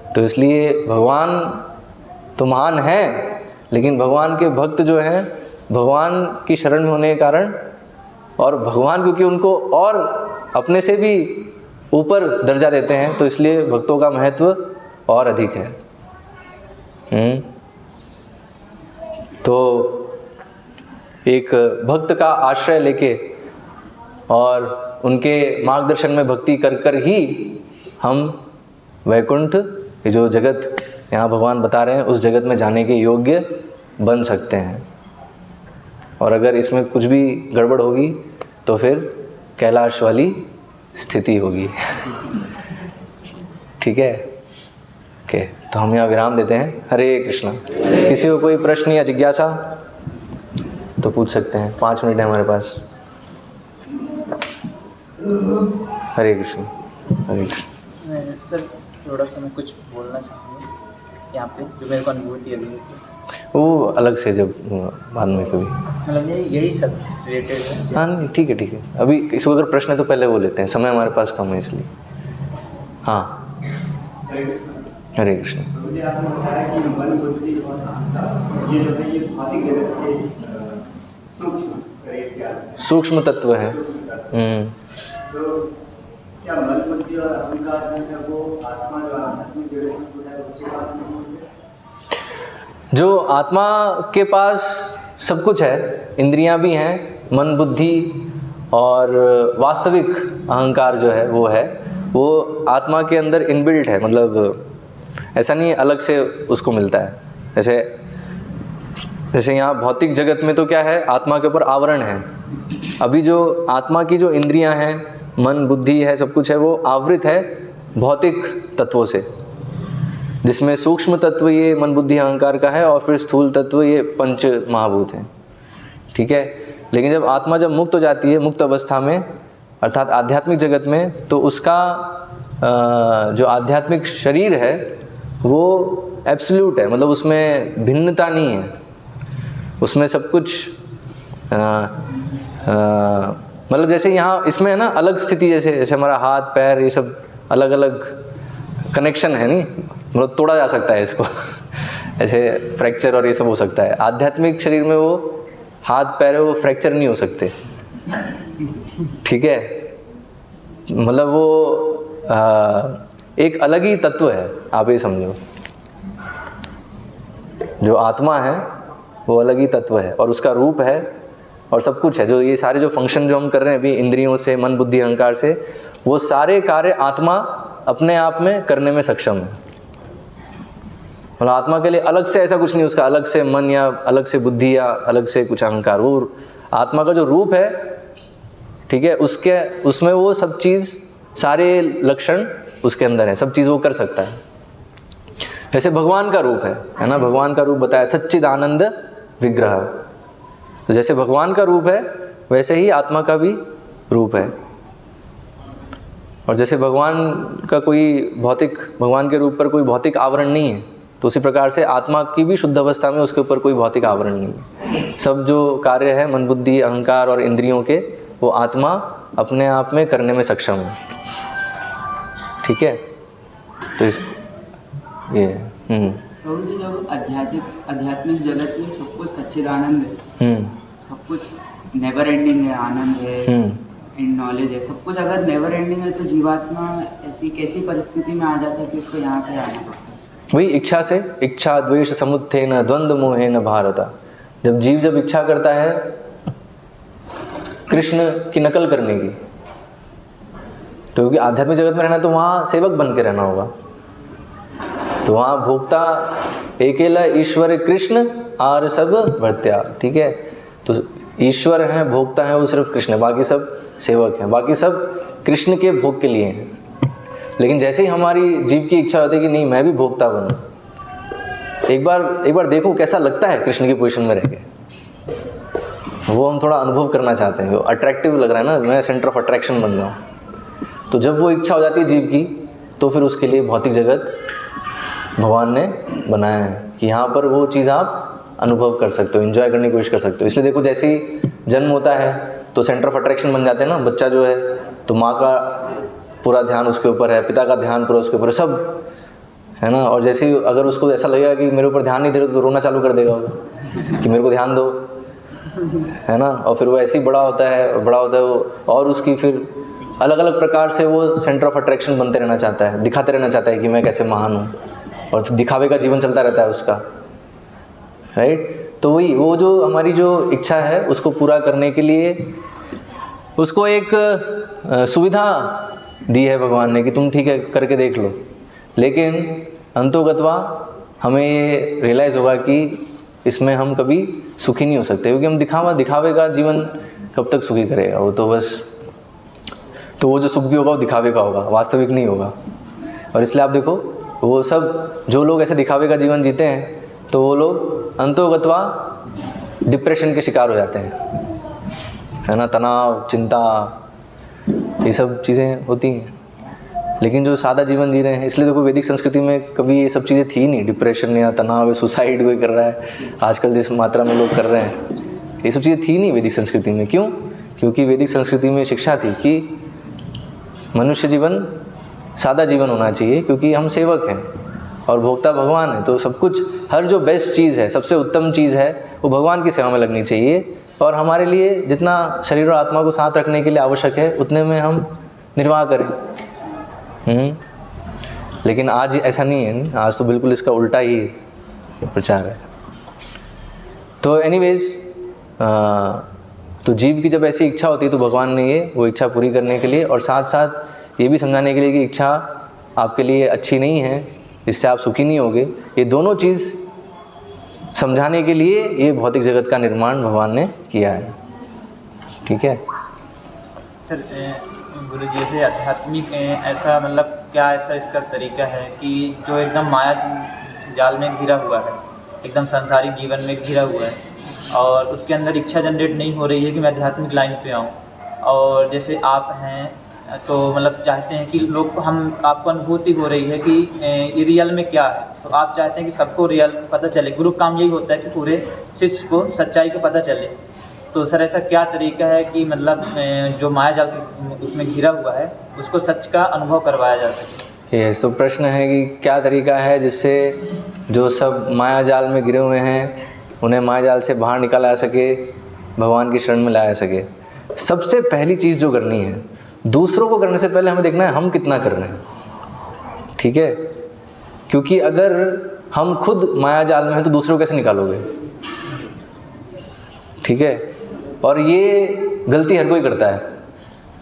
तो इसलिए भगवान तो महान हैं, लेकिन भगवान के भक्त जो हैं भगवान की शरण में होने के कारण, और भगवान क्योंकि उनको और अपने से भी ऊपर दर्जा देते हैं, तो इसलिए भक्तों का महत्व और अधिक है। तो एक भक्त का आश्रय लेके और उनके मार्गदर्शन में भक्ति कर कर ही हम वैकुंठ, ये जो जगत यहाँ भगवान बता रहे हैं, उस जगत में जाने के योग्य बन सकते हैं। और अगर इसमें कुछ भी गड़बड़ होगी तो फिर कैलाश वाली स्थिति होगी। ठीक है, ओके, तो हम यहाँ विराम देते हैं। हरे कृष्णा। किसी को कोई प्रश्न या जिज्ञासा तो पूछ सकते हैं, 5 मिनट है हमारे पास। हरे कृष्ण। हरे कृष्ण। सर थोड़ा सा मैं कुछ बोलना चाहूँगा यहाँ पे, जो मेरे को अनुभूति अभी है। वो अलग से जब बाद में कभी, मतलब यही सब रिलेटेड है। हाँ नहीं, ठीक है ठीक है। अभी किसी को अगर प्रश्न है तो पहले वो लेते हैं, समय हमारे पास कम है इसलिए। हाँ, हरे कृष्ण। मुझे आपने बताया कि मन बुद्धि ये जो है ये भौतिक जगत के सूक्ष्म शरीर के आते सूक्ष्म तत्व है। हैं। तो क्या मन बुद्धि और अहंकार जो है वो आत्मा जो आध्यात्मिक जगत में है उसके पास नहीं होते? जो आत्मा के पास सब कुछ है, इंद्रियां भी हैं, मन बुद्धि और वास्तविक अहंकार जो है वो आत्मा के अंदर इनबिल्ट है। मतलब ऐसा नहीं अलग से उसको मिलता है। जैसे यहाँ भौतिक जगत में तो क्या है, आत्मा के ऊपर आवरण है। अभी जो आत्मा की जो इंद्रियां हैं, मन बुद्धि है, सब कुछ है, वो आवृत है भौतिक तत्वों से, जिसमें सूक्ष्म तत्व ये मन बुद्धि अहंकार का है और फिर स्थूल तत्व ये पंच महाभूत हैं। ठीक है, लेकिन जब आत्मा जब मुक्त हो जाती है, मुक्त अवस्था में अर्थात आध्यात्मिक जगत में, तो उसका जो आध्यात्मिक शरीर है वो एब्सोल्यूट है। मतलब उसमें भिन्नता नहीं है, उसमें सब कुछ मतलब जैसे यहाँ इसमें है ना अलग स्थिति, जैसे हमारा हाथ पैर ये सब अलग अलग कनेक्शन है, नहीं मतलब तोड़ा जा सकता है इसको ऐसे फ्रैक्चर और ये सब हो सकता है। आध्यात्मिक शरीर में वो हाथ पैर है वो फ्रैक्चर नहीं हो सकते। ठीक है, मतलब वो एक अलग ही तत्व है, आप ये समझो। जो आत्मा है वो अलग ही तत्व है और उसका रूप है और सब कुछ है। जो ये सारे जो फंक्शन जो हम कर रहे हैं अभी इंद्रियों से, मन बुद्धि अहंकार से, वो सारे कार्य आत्मा अपने आप में करने में सक्षम है। मतलब आत्मा के लिए अलग से ऐसा कुछ नहीं, उसका अलग से मन या अलग से बुद्धि या अलग से कुछ अहंकार। वो आत्मा का जो रूप है, ठीक है, उसमें वो सब चीज़, सारे लक्षण उसके अंदर है, सब चीज़ वो कर सकता है। जैसे भगवान का रूप है ना, भगवान का रूप बताया सच्चिदानंद विग्रह। तो जैसे भगवान का रूप है वैसे ही आत्मा का भी रूप है। और जैसे भगवान का कोई भौतिक, भगवान के रूप पर कोई भौतिक आवरण नहीं है, तो उसी प्रकार से आत्मा की भी शुद्ध अवस्था में उसके ऊपर कोई भौतिक आवरण नहीं है। सब जो कार्य है मन बुद्धि अहंकार और इंद्रियों के, वो आत्मा अपने आप में करने में सक्षम है। ठीक है, तो इस ये प्रभु जी, जब आध्यात्मिक जगत में सब कुछ सच्चिदानंद है, सब कुछ नेवर एंडिंग है, आनंद है, इन नॉलेज है, सब कुछ अगर नेवर एंडिंग है, तो जीवात्मा ऐसी कैसी परिस्थिति में आ जाता है कि उसको यहाँ पे आना पड़ता है? वही इच्छा से, इच्छा द्वेष समुत्थेन द्वंद्व मोहेन भारत। जब जीव जब इच्छा करता है कृष्ण की नकल करने की, तो क्योंकि आध्यात्मिक जगत में रहना तो वहाँ सेवक बन के रहना होगा, तो वहाँ भोक्ता अकेला ईश्वर कृष्ण और सब भृत्या। ठीक है, तो ईश्वर हैं, भोक्ता हैं, वो सिर्फ कृष्ण है, बाकी सब सेवक हैं, बाकी सब कृष्ण के भोग के लिए हैं। लेकिन जैसे ही हमारी जीव की इच्छा होती है कि नहीं मैं भी भोक्ता बनूं, एक बार देखो कैसा लगता है कृष्ण की पोजीशन में रह के, वो हम थोड़ा अनुभव करना चाहते हैं। वो अट्रैक्टिव लग रहा है ना, मैं सेंटर ऑफ अट्रैक्शन बन जाऊँ। तो जब वो इच्छा हो जाती है जीव की, तो फिर उसके लिए भौतिक जगत भगवान ने बनाया है कि यहाँ पर वो चीज़ आप अनुभव कर सकते हो, एंजॉय करने की कोशिश कर सकते हो। इसलिए देखो जैसे ही जन्म होता है तो सेंटर ऑफ अट्रैक्शन बन जाते हैं ना, बच्चा जो है तो माँ का पूरा ध्यान उसके ऊपर है, पिता का ध्यान पूरा उसके ऊपर है, सब है ना। और जैसे ही अगर उसको ऐसा लगेगा कि मेरे ऊपर ध्यान नहीं दे रहे तो रोना चालू कर देगा वो कि मेरे को ध्यान दो, है ना, और फिर वो ऐसे ही बड़ा होता है और बड़ा होता है वो, और उसकी फिर अलग अलग प्रकार से वो सेंटर ऑफ अट्रैक्शन बनते रहना चाहता है, दिखाते रहना चाहता है कि मैं कैसे महान हूँ, और फिर दिखावे का जीवन चलता रहता है उसका, राइट। तो वही वो जो हमारी जो इच्छा है उसको पूरा करने के लिए उसको एक सुविधा दी है भगवान ने कि तुम ठीक है करके देख लो, लेकिन अंतोगत्वा हमें ये रियलाइज़ होगा कि इसमें हम कभी सुखी नहीं हो सकते, क्योंकि हम दिखावे का जीवन कब तक सुखी करेगा वो, तो बस तो वो जो सुख भी होगा वो दिखावे का होगा, वास्तविक नहीं होगा। और इसलिए आप देखो वो सब जो लोग ऐसे दिखावे का जीवन जीते हैं तो वो लोग अंतोगत्वा डिप्रेशन के शिकार हो जाते हैं, है ना, तनाव, चिंता, ये सब चीज़ें होती हैं। लेकिन जो सादा जीवन जी रहे हैं, इसलिए देखो वैदिक संस्कृति में कभी ये सब चीज़ें थी नहीं, डिप्रेशन या तनाव, सुसाइड कोई कर रहा है आजकल जिस मात्रा में लोग कर रहे हैं, ये सब चीज़ें थी नहीं वैदिक संस्कृति में। क्यों? क्योंकि वैदिक संस्कृति में शिक्षा थी कि मनुष्य जीवन सादा जीवन होना चाहिए, क्योंकि हम सेवक हैं और भोक्ता भगवान है, तो सब कुछ, हर जो बेस्ट चीज़ है, सबसे उत्तम चीज़ है वो भगवान की सेवा में लगनी चाहिए, और हमारे लिए जितना शरीर और आत्मा को साथ रखने के लिए आवश्यक है उतने में हम निर्वाह करें। लेकिन आज ऐसा नहीं है, आज तो बिल्कुल इसका उल्टा ही प्रचार है। तो एनीवेज, तो जीव की जब ऐसी इच्छा होती है तो भगवान ने ये वो इच्छा पूरी करने के लिए और साथ साथ ये भी समझाने के लिए कि इच्छा आपके लिए अच्छी नहीं है, इससे आप सुखी नहीं होगे, ये दोनों चीज़ समझाने के लिए ये भौतिक जगत का निर्माण भगवान ने किया है। ठीक है सर, गुरु जी से आध्यात्मिक ऐसा मतलब क्या ऐसा इसका तरीका है कि जो एकदम माया जाल में घिरा हुआ है, एकदम सांसारिक जीवन में घिरा हुआ है और उसके अंदर इच्छा जनरेट नहीं हो रही है कि मैं आध्यात्मिक लाइन पे आऊँ, और जैसे आप हैं तो मतलब चाहते हैं कि लोग को, हम आपको अनुभूति हो रही है कि ये रियल में क्या है, तो आप चाहते हैं कि सबको रियल पता चले। गुरु का काम यही होता है कि पूरे शिष्य को सच्चाई का पता चले। तो सर ऐसा क्या तरीका है कि मतलब जो माया जाल उसमें घिरा हुआ है उसको सच का अनुभव करवाया जा सके? ये तो प्रश्न है कि क्या तरीका है जिससे जो सब माया जाल में गिरे हुए हैं उन्हें माया जाल से बाहर निकाला जा सके, भगवान की शरण में लाया जा सके। सबसे पहली चीज़ जो करनी है, दूसरों को करने से पहले हमें देखना है हम कितना कर रहे हैं। ठीक है, क्योंकि अगर हम खुद माया जाल में हैं तो दूसरों को कैसे निकालोगे? ठीक है, और ये गलती हर कोई करता है,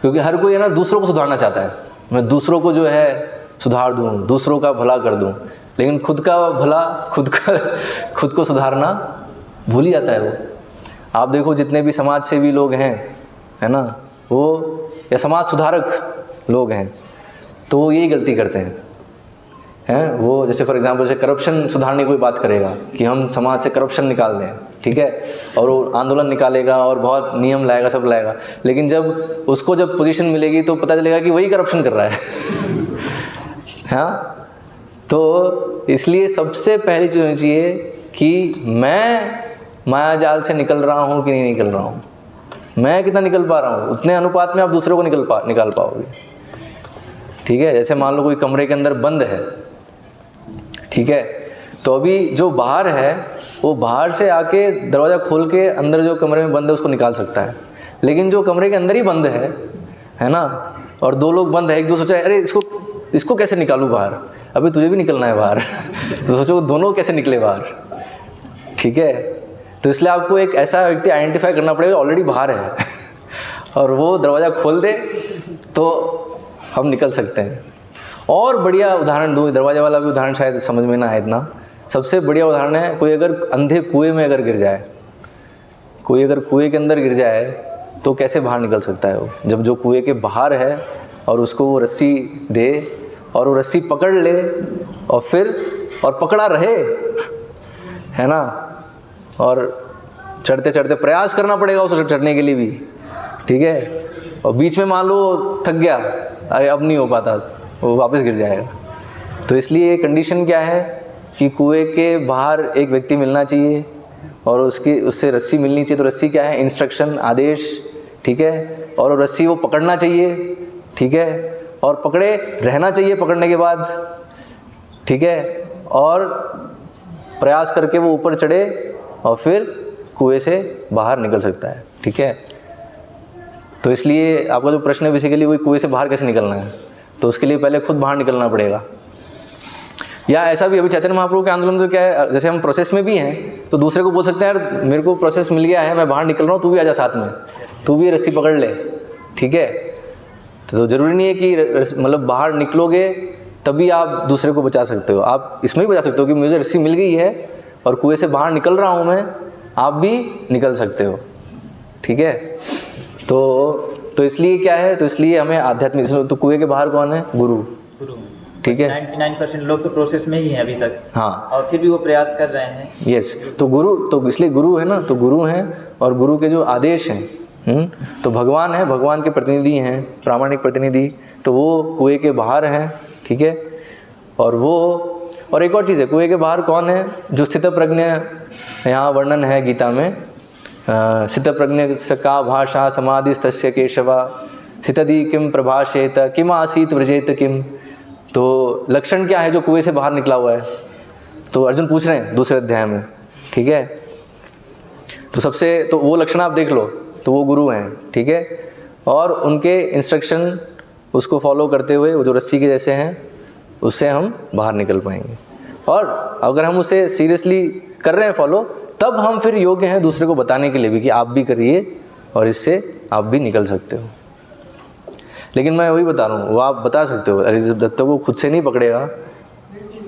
क्योंकि हर कोई है ना दूसरों को सुधारना चाहता है, मैं दूसरों को जो है सुधार दूँ, दूसरों का भला कर दूँ, लेकिन खुद का भला खुद को सुधारना भूल ही जाता है वो। आप देखो जितने भी समाज सेवी लोग हैं, है ना, वो या समाज सुधारक लोग हैं तो वो यही गलती करते हैं। वो जैसे फॉर एग्जांपल जैसे करप्शन सुधारने की कोई बात करेगा कि हम समाज से करप्शन निकाल दें, ठीक है, और वो आंदोलन निकालेगा और बहुत नियम लाएगा, सब लाएगा, लेकिन जब उसको जब पोजीशन मिलेगी तो पता चलेगा कि वही करप्शन कर रहा है। हाँ, तो इसलिए सबसे पहली चीज़ होनी चाहिए कि मैं माया जाल से निकल रहा हूँ कि नहीं निकल रहा हूँ, मैं कितना निकल पा रहा हूँ, उतने अनुपात में आप दूसरों को निकाल पाओगे। ठीक है, जैसे मान लो कोई कमरे के अंदर बंद है, ठीक है, तो अभी जो बाहर है वो बाहर से आके दरवाज़ा खोल के अंदर जो कमरे में बंद है उसको निकाल सकता है, लेकिन जो कमरे के अंदर ही बंद है ना, और दो लोग बंद है, एक दो सोचा अरे इसको कैसे निकालूं बाहर, अभी तुझे भी निकलना है बाहर तो सोचो दोनों कैसे निकले बाहर। ठीक है, तो इसलिए आपको एक ऐसा व्यक्ति आइडेंटिफाई करना पड़ेगा ऑलरेडी बाहर है और वो दरवाज़ा खोल दे तो हम निकल सकते हैं। और बढ़िया उदाहरण दूँ, दरवाजे वाला भी उदाहरण शायद समझ में ना आए इतना, सबसे बढ़िया उदाहरण है कोई अगर अंधे कुएं में अगर गिर जाए, कोई अगर कुएं के अंदर गिर जाए तो कैसे बाहर निकल सकता है वो, जब जो कुएं के बाहर है और उसको वो रस्सी दे और वो रस्सी पकड़ ले और फिर और पकड़ा रहे, है ना, और चढ़ते चढ़ते प्रयास करना पड़ेगा उसे चढ़ने के लिए भी। ठीक है, और बीच में मान लो थक गया, अरे अब नहीं हो पाता, वो वापस गिर जाएगा। तो इसलिए कंडीशन क्या है कि कुएं के बाहर एक व्यक्ति मिलना चाहिए और उससे रस्सी मिलनी चाहिए। तो रस्सी क्या है? इंस्ट्रक्शन, आदेश। ठीक है, और वो रस्सी वो पकड़ना चाहिए। ठीक है, और पकड़े रहना चाहिए पकड़ने के बाद। ठीक है, और प्रयास करके वो ऊपर चढ़े और फिर कुएं से बाहर निकल सकता है। ठीक है, तो इसलिए आपका जो प्रश्न है बेसिकली वही कुएं से बाहर कैसे निकलना है, तो उसके लिए पहले खुद बाहर निकलना पड़ेगा। या ऐसा भी अभी चैतन्य महाप्रभु के आंदोलन तो क्या है, जैसे हम प्रोसेस में भी हैं तो दूसरे को बोल सकते हैं यार मेरे को प्रोसेस मिल गया है, मैं बाहर निकल रहा हूँ, तू भी आ जा साथ में, तू भी रस्सी पकड़ ले। ठीक है, तो ज़रूरी नहीं है कि मतलब बाहर निकलोगे तभी आप दूसरे को बचा सकते हो। आप इसमें भी बचा सकते हो कि मुझे रस्सी मिल गई है और कुएं से बाहर निकल रहा हूँ मैं, आप भी निकल सकते हो। ठीक है, तो इसलिए क्या है, तो इसलिए हमें आध्यात्मिक, तो कुएं के बाहर कौन है? गुरु। ठीक है, 99% लोग तो प्रोसेस में ही हैं अभी तक। हाँ, और फिर भी वो प्रयास कर रहे हैं। यस, तो गुरु, तो इसलिए गुरु है ना, तो गुरु हैं और गुरु के जो आदेश हैं, तो भगवान है, भगवान के प्रतिनिधि हैं, प्रामाणिक प्रतिनिधि, तो वो कुएं के बाहर हैं। ठीक है, और एक और चीज़ है, कुएं के बाहर कौन है? जो स्थित प्रज्ञ, यहाँ वर्णन है गीता में, स्थित प्रज्ञ का भाषा समाधिस्तस्य केशवा स्थितधि किम प्रभाषेत किम आसीत व्रजेत किम। तो लक्षण क्या है जो कुएं से बाहर निकला हुआ है? तो अर्जुन पूछ रहे हैं दूसरे अध्याय में। ठीक है, तो सबसे, तो वो लक्षण आप देख लो, तो वो गुरु हैं। ठीक है, और उनके इंस्ट्रक्शन उसको फॉलो करते हुए, वो जो रस्सी के जैसे हैं, उससे हम बाहर निकल पाएंगे। और अगर हम उसे सीरियसली कर रहे हैं फॉलो, तब हम फिर योग्य हैं दूसरे को बताने के लिए भी कि आप भी करिए और इससे आप भी निकल सकते हो। लेकिन मैं वही बता रहा हूँ, वो आप बता सकते हो, अरे जब तक वो खुद से नहीं पकड़ेगा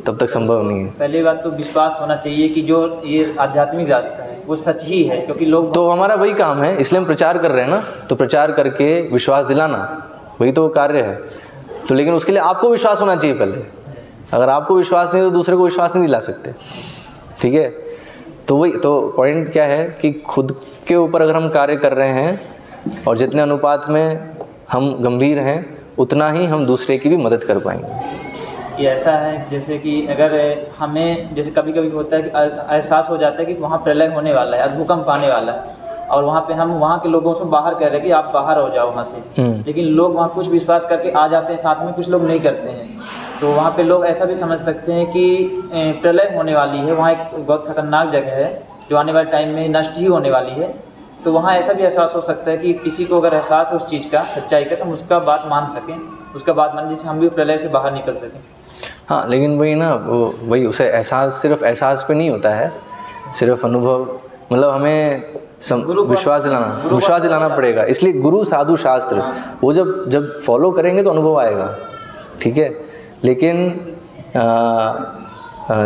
तब तक संभव नहीं है। पहली बात तो विश्वास होना चाहिए कि जो ये आध्यात्मिक रास्ता है वो सच ही है, क्योंकि लोग, तो हमारा वही काम है, इसलिए हम प्रचार कर रहे हैं ना, तो प्रचार करके विश्वास दिलाना, वही तो कार्य है। तो लेकिन उसके लिए आपको विश्वास होना चाहिए पहले। अगर आपको विश्वास नहीं तो दूसरे को विश्वास नहीं दिला सकते। ठीक है, तो वही तो पॉइंट क्या है कि खुद के ऊपर अगर हम कार्य कर रहे हैं और जितने अनुपात में हम गंभीर हैं, उतना ही हम दूसरे की भी मदद कर पाएंगे। ये ऐसा है जैसे कि अगर हमें, जैसे कभी कभी होता है कि एहसास हो जाता है कि वहाँ प्रलय होने वाला है, भूकंप आने वाला है, और वहाँ पे हम वहाँ के लोगों से बाहर कह रहे हैं कि आप बाहर हो जाओ वहाँ से, लेकिन लोग वहाँ कुछ विश्वास करके आ जाते हैं साथ में, कुछ लोग नहीं करते हैं। तो वहाँ पे लोग ऐसा भी समझ सकते हैं कि प्रलय होने वाली है, वहाँ एक बहुत खतरनाक जगह है जो आने वाले टाइम में नष्ट ही होने वाली है। तो वहाँ ऐसा भी एहसास हो सकता है कि किसी को अगर एहसास है उस चीज़ का, सच्चाई का, तो हम उसका बात मान सकें, उसका बात मान, जिससे हम भी प्रलय से बाहर निकल सकें। हाँ, लेकिन वही ना, वही उसे एहसास, सिर्फ एहसास पे नहीं होता है, सिर्फ अनुभव, मतलब हमें विश्वास दिलाना पड़ेगा। इसलिए गुरु साधु शास्त्र वो जब फॉलो करेंगे तो अनुभव आएगा। ठीक है, लेकिन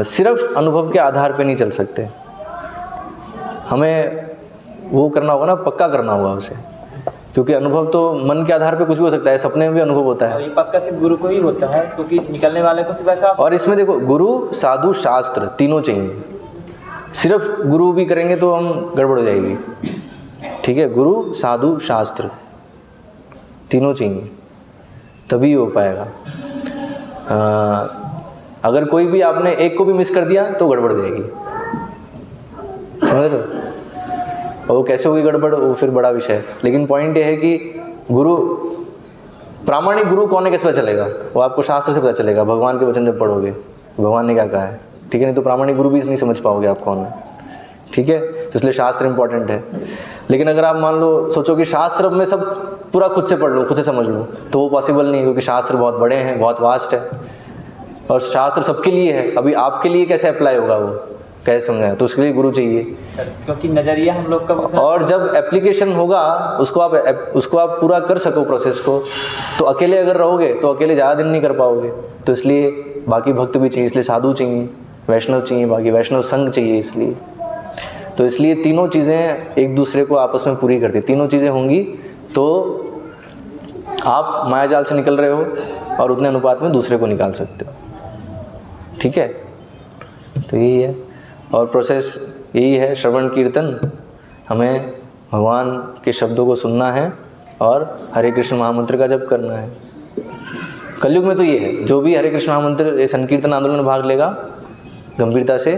सिर्फ अनुभव के आधार पे नहीं चल सकते, हमें वो करना होगा ना, पक्का करना होगा उसे, क्योंकि अनुभव तो मन के आधार पे कुछ भी हो सकता है, सपने में भी अनुभव होता है। और ये पक्का सिर्फ गुरु को ही होता है, क्योंकि निकलने वाले को सिर्फ एहसास। और इसमें देखो, गुरु साधु शास्त्र तीनों चाहिए। सिर्फ गुरु भी करेंगे तो हम गड़बड़ हो जाएगी। ठीक है, गुरु साधु शास्त्र तीनों चाहिए, तभी हो पाएगा। अगर कोई भी आपने एक को भी मिस कर दिया तो गड़बड़ जाएगी, समझ रहे हो? और वो कैसे होगी गड़बड़, वो फिर बड़ा विषय है। लेकिन पॉइंट ये है कि गुरु, प्रामाणिक गुरु कौन है कैसे पता चलेगा? वो आपको शास्त्र से पता चलेगा, भगवान के वचन जब पढ़ोगे, भगवान ने क्या कहा है। ठीक है, नहीं तो प्रामाणिक गुरु भी नहीं समझ पाओगे आप कौन है। ठीक है, तो इसलिए शास्त्र इंपॉर्टेंट है। लेकिन अगर आप मान लो सोचो कि शास्त्र में सब पूरा खुद से पढ़ लो, खुद से समझ लो, तो वो पॉसिबल नहीं, क्योंकि शास्त्र बहुत बड़े हैं, बहुत वास्ट है, और शास्त्र सबके लिए है। अभी आपके लिए कैसे अप्लाई होगा, वो कैसे समझाएं? तो उसके लिए गुरु चाहिए, क्योंकि नज़रिया हम लोग का, और जब एप्लीकेशन होगा उसको आप पूरा कर सको प्रोसेस को, तो अकेले अगर रहोगे तो अकेले ज़्यादा दिन नहीं कर पाओगे। तो इसलिए बाकी भक्त भी चाहिए, इसलिए साधु चाहिए, वैष्णव चाहिए, बाकी वैष्णव संघ चाहिए। इसलिए तो इसलिए तीनों चीज़ें एक दूसरे को आपस में पूरी करती। तीनों चीज़ें होंगी तो आप मायाजाल से निकल रहे हो और उतने अनुपात में दूसरे को निकाल सकते हो। ठीक है, तो यही है, और प्रोसेस यही है, श्रवण कीर्तन, हमें भगवान के शब्दों को सुनना है और हरे कृष्ण महामंत्र का जप करना है। कलयुग में तो ये है, जो भी हरे कृष्ण महामंत्र संकीर्तन आंदोलन में भाग लेगा गंभीरता से,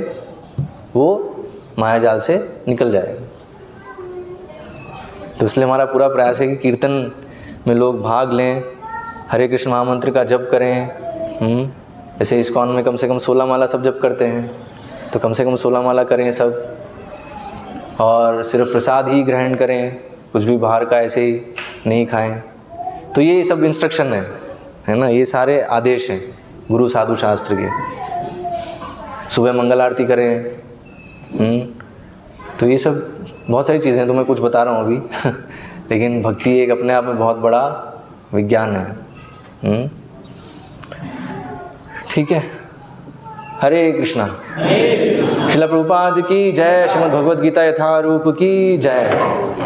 वो मायाजाल से निकल जाएगा। तो इसलिए हमारा पूरा प्रयास है कि कीर्तन में लोग भाग लें, हरे कृष्ण महामंत्र का जप करें। जैसे इस्कॉन में कम से कम 16 माला सब जप करते हैं, तो कम से कम 16 माला करें सब। और सिर्फ प्रसाद ही ग्रहण करें, कुछ भी बाहर का ऐसे ही नहीं खाएं। तो ये सब इंस्ट्रक्शन है ना, ये सारे आदेश हैं गुरु साधु शास्त्र के। सुबह मंगल आरती करें, तो ये सब बहुत सारी चीज़ें हैं, तो मैं कुछ बता रहा हूँ अभी लेकिन भक्ति एक अपने आप में बहुत बड़ा विज्ञान है। ठीक है, हरे कृष्णा। श्रील प्रभुपाद की जय। श्रीमद् भगवद गीता यथारूप की जय।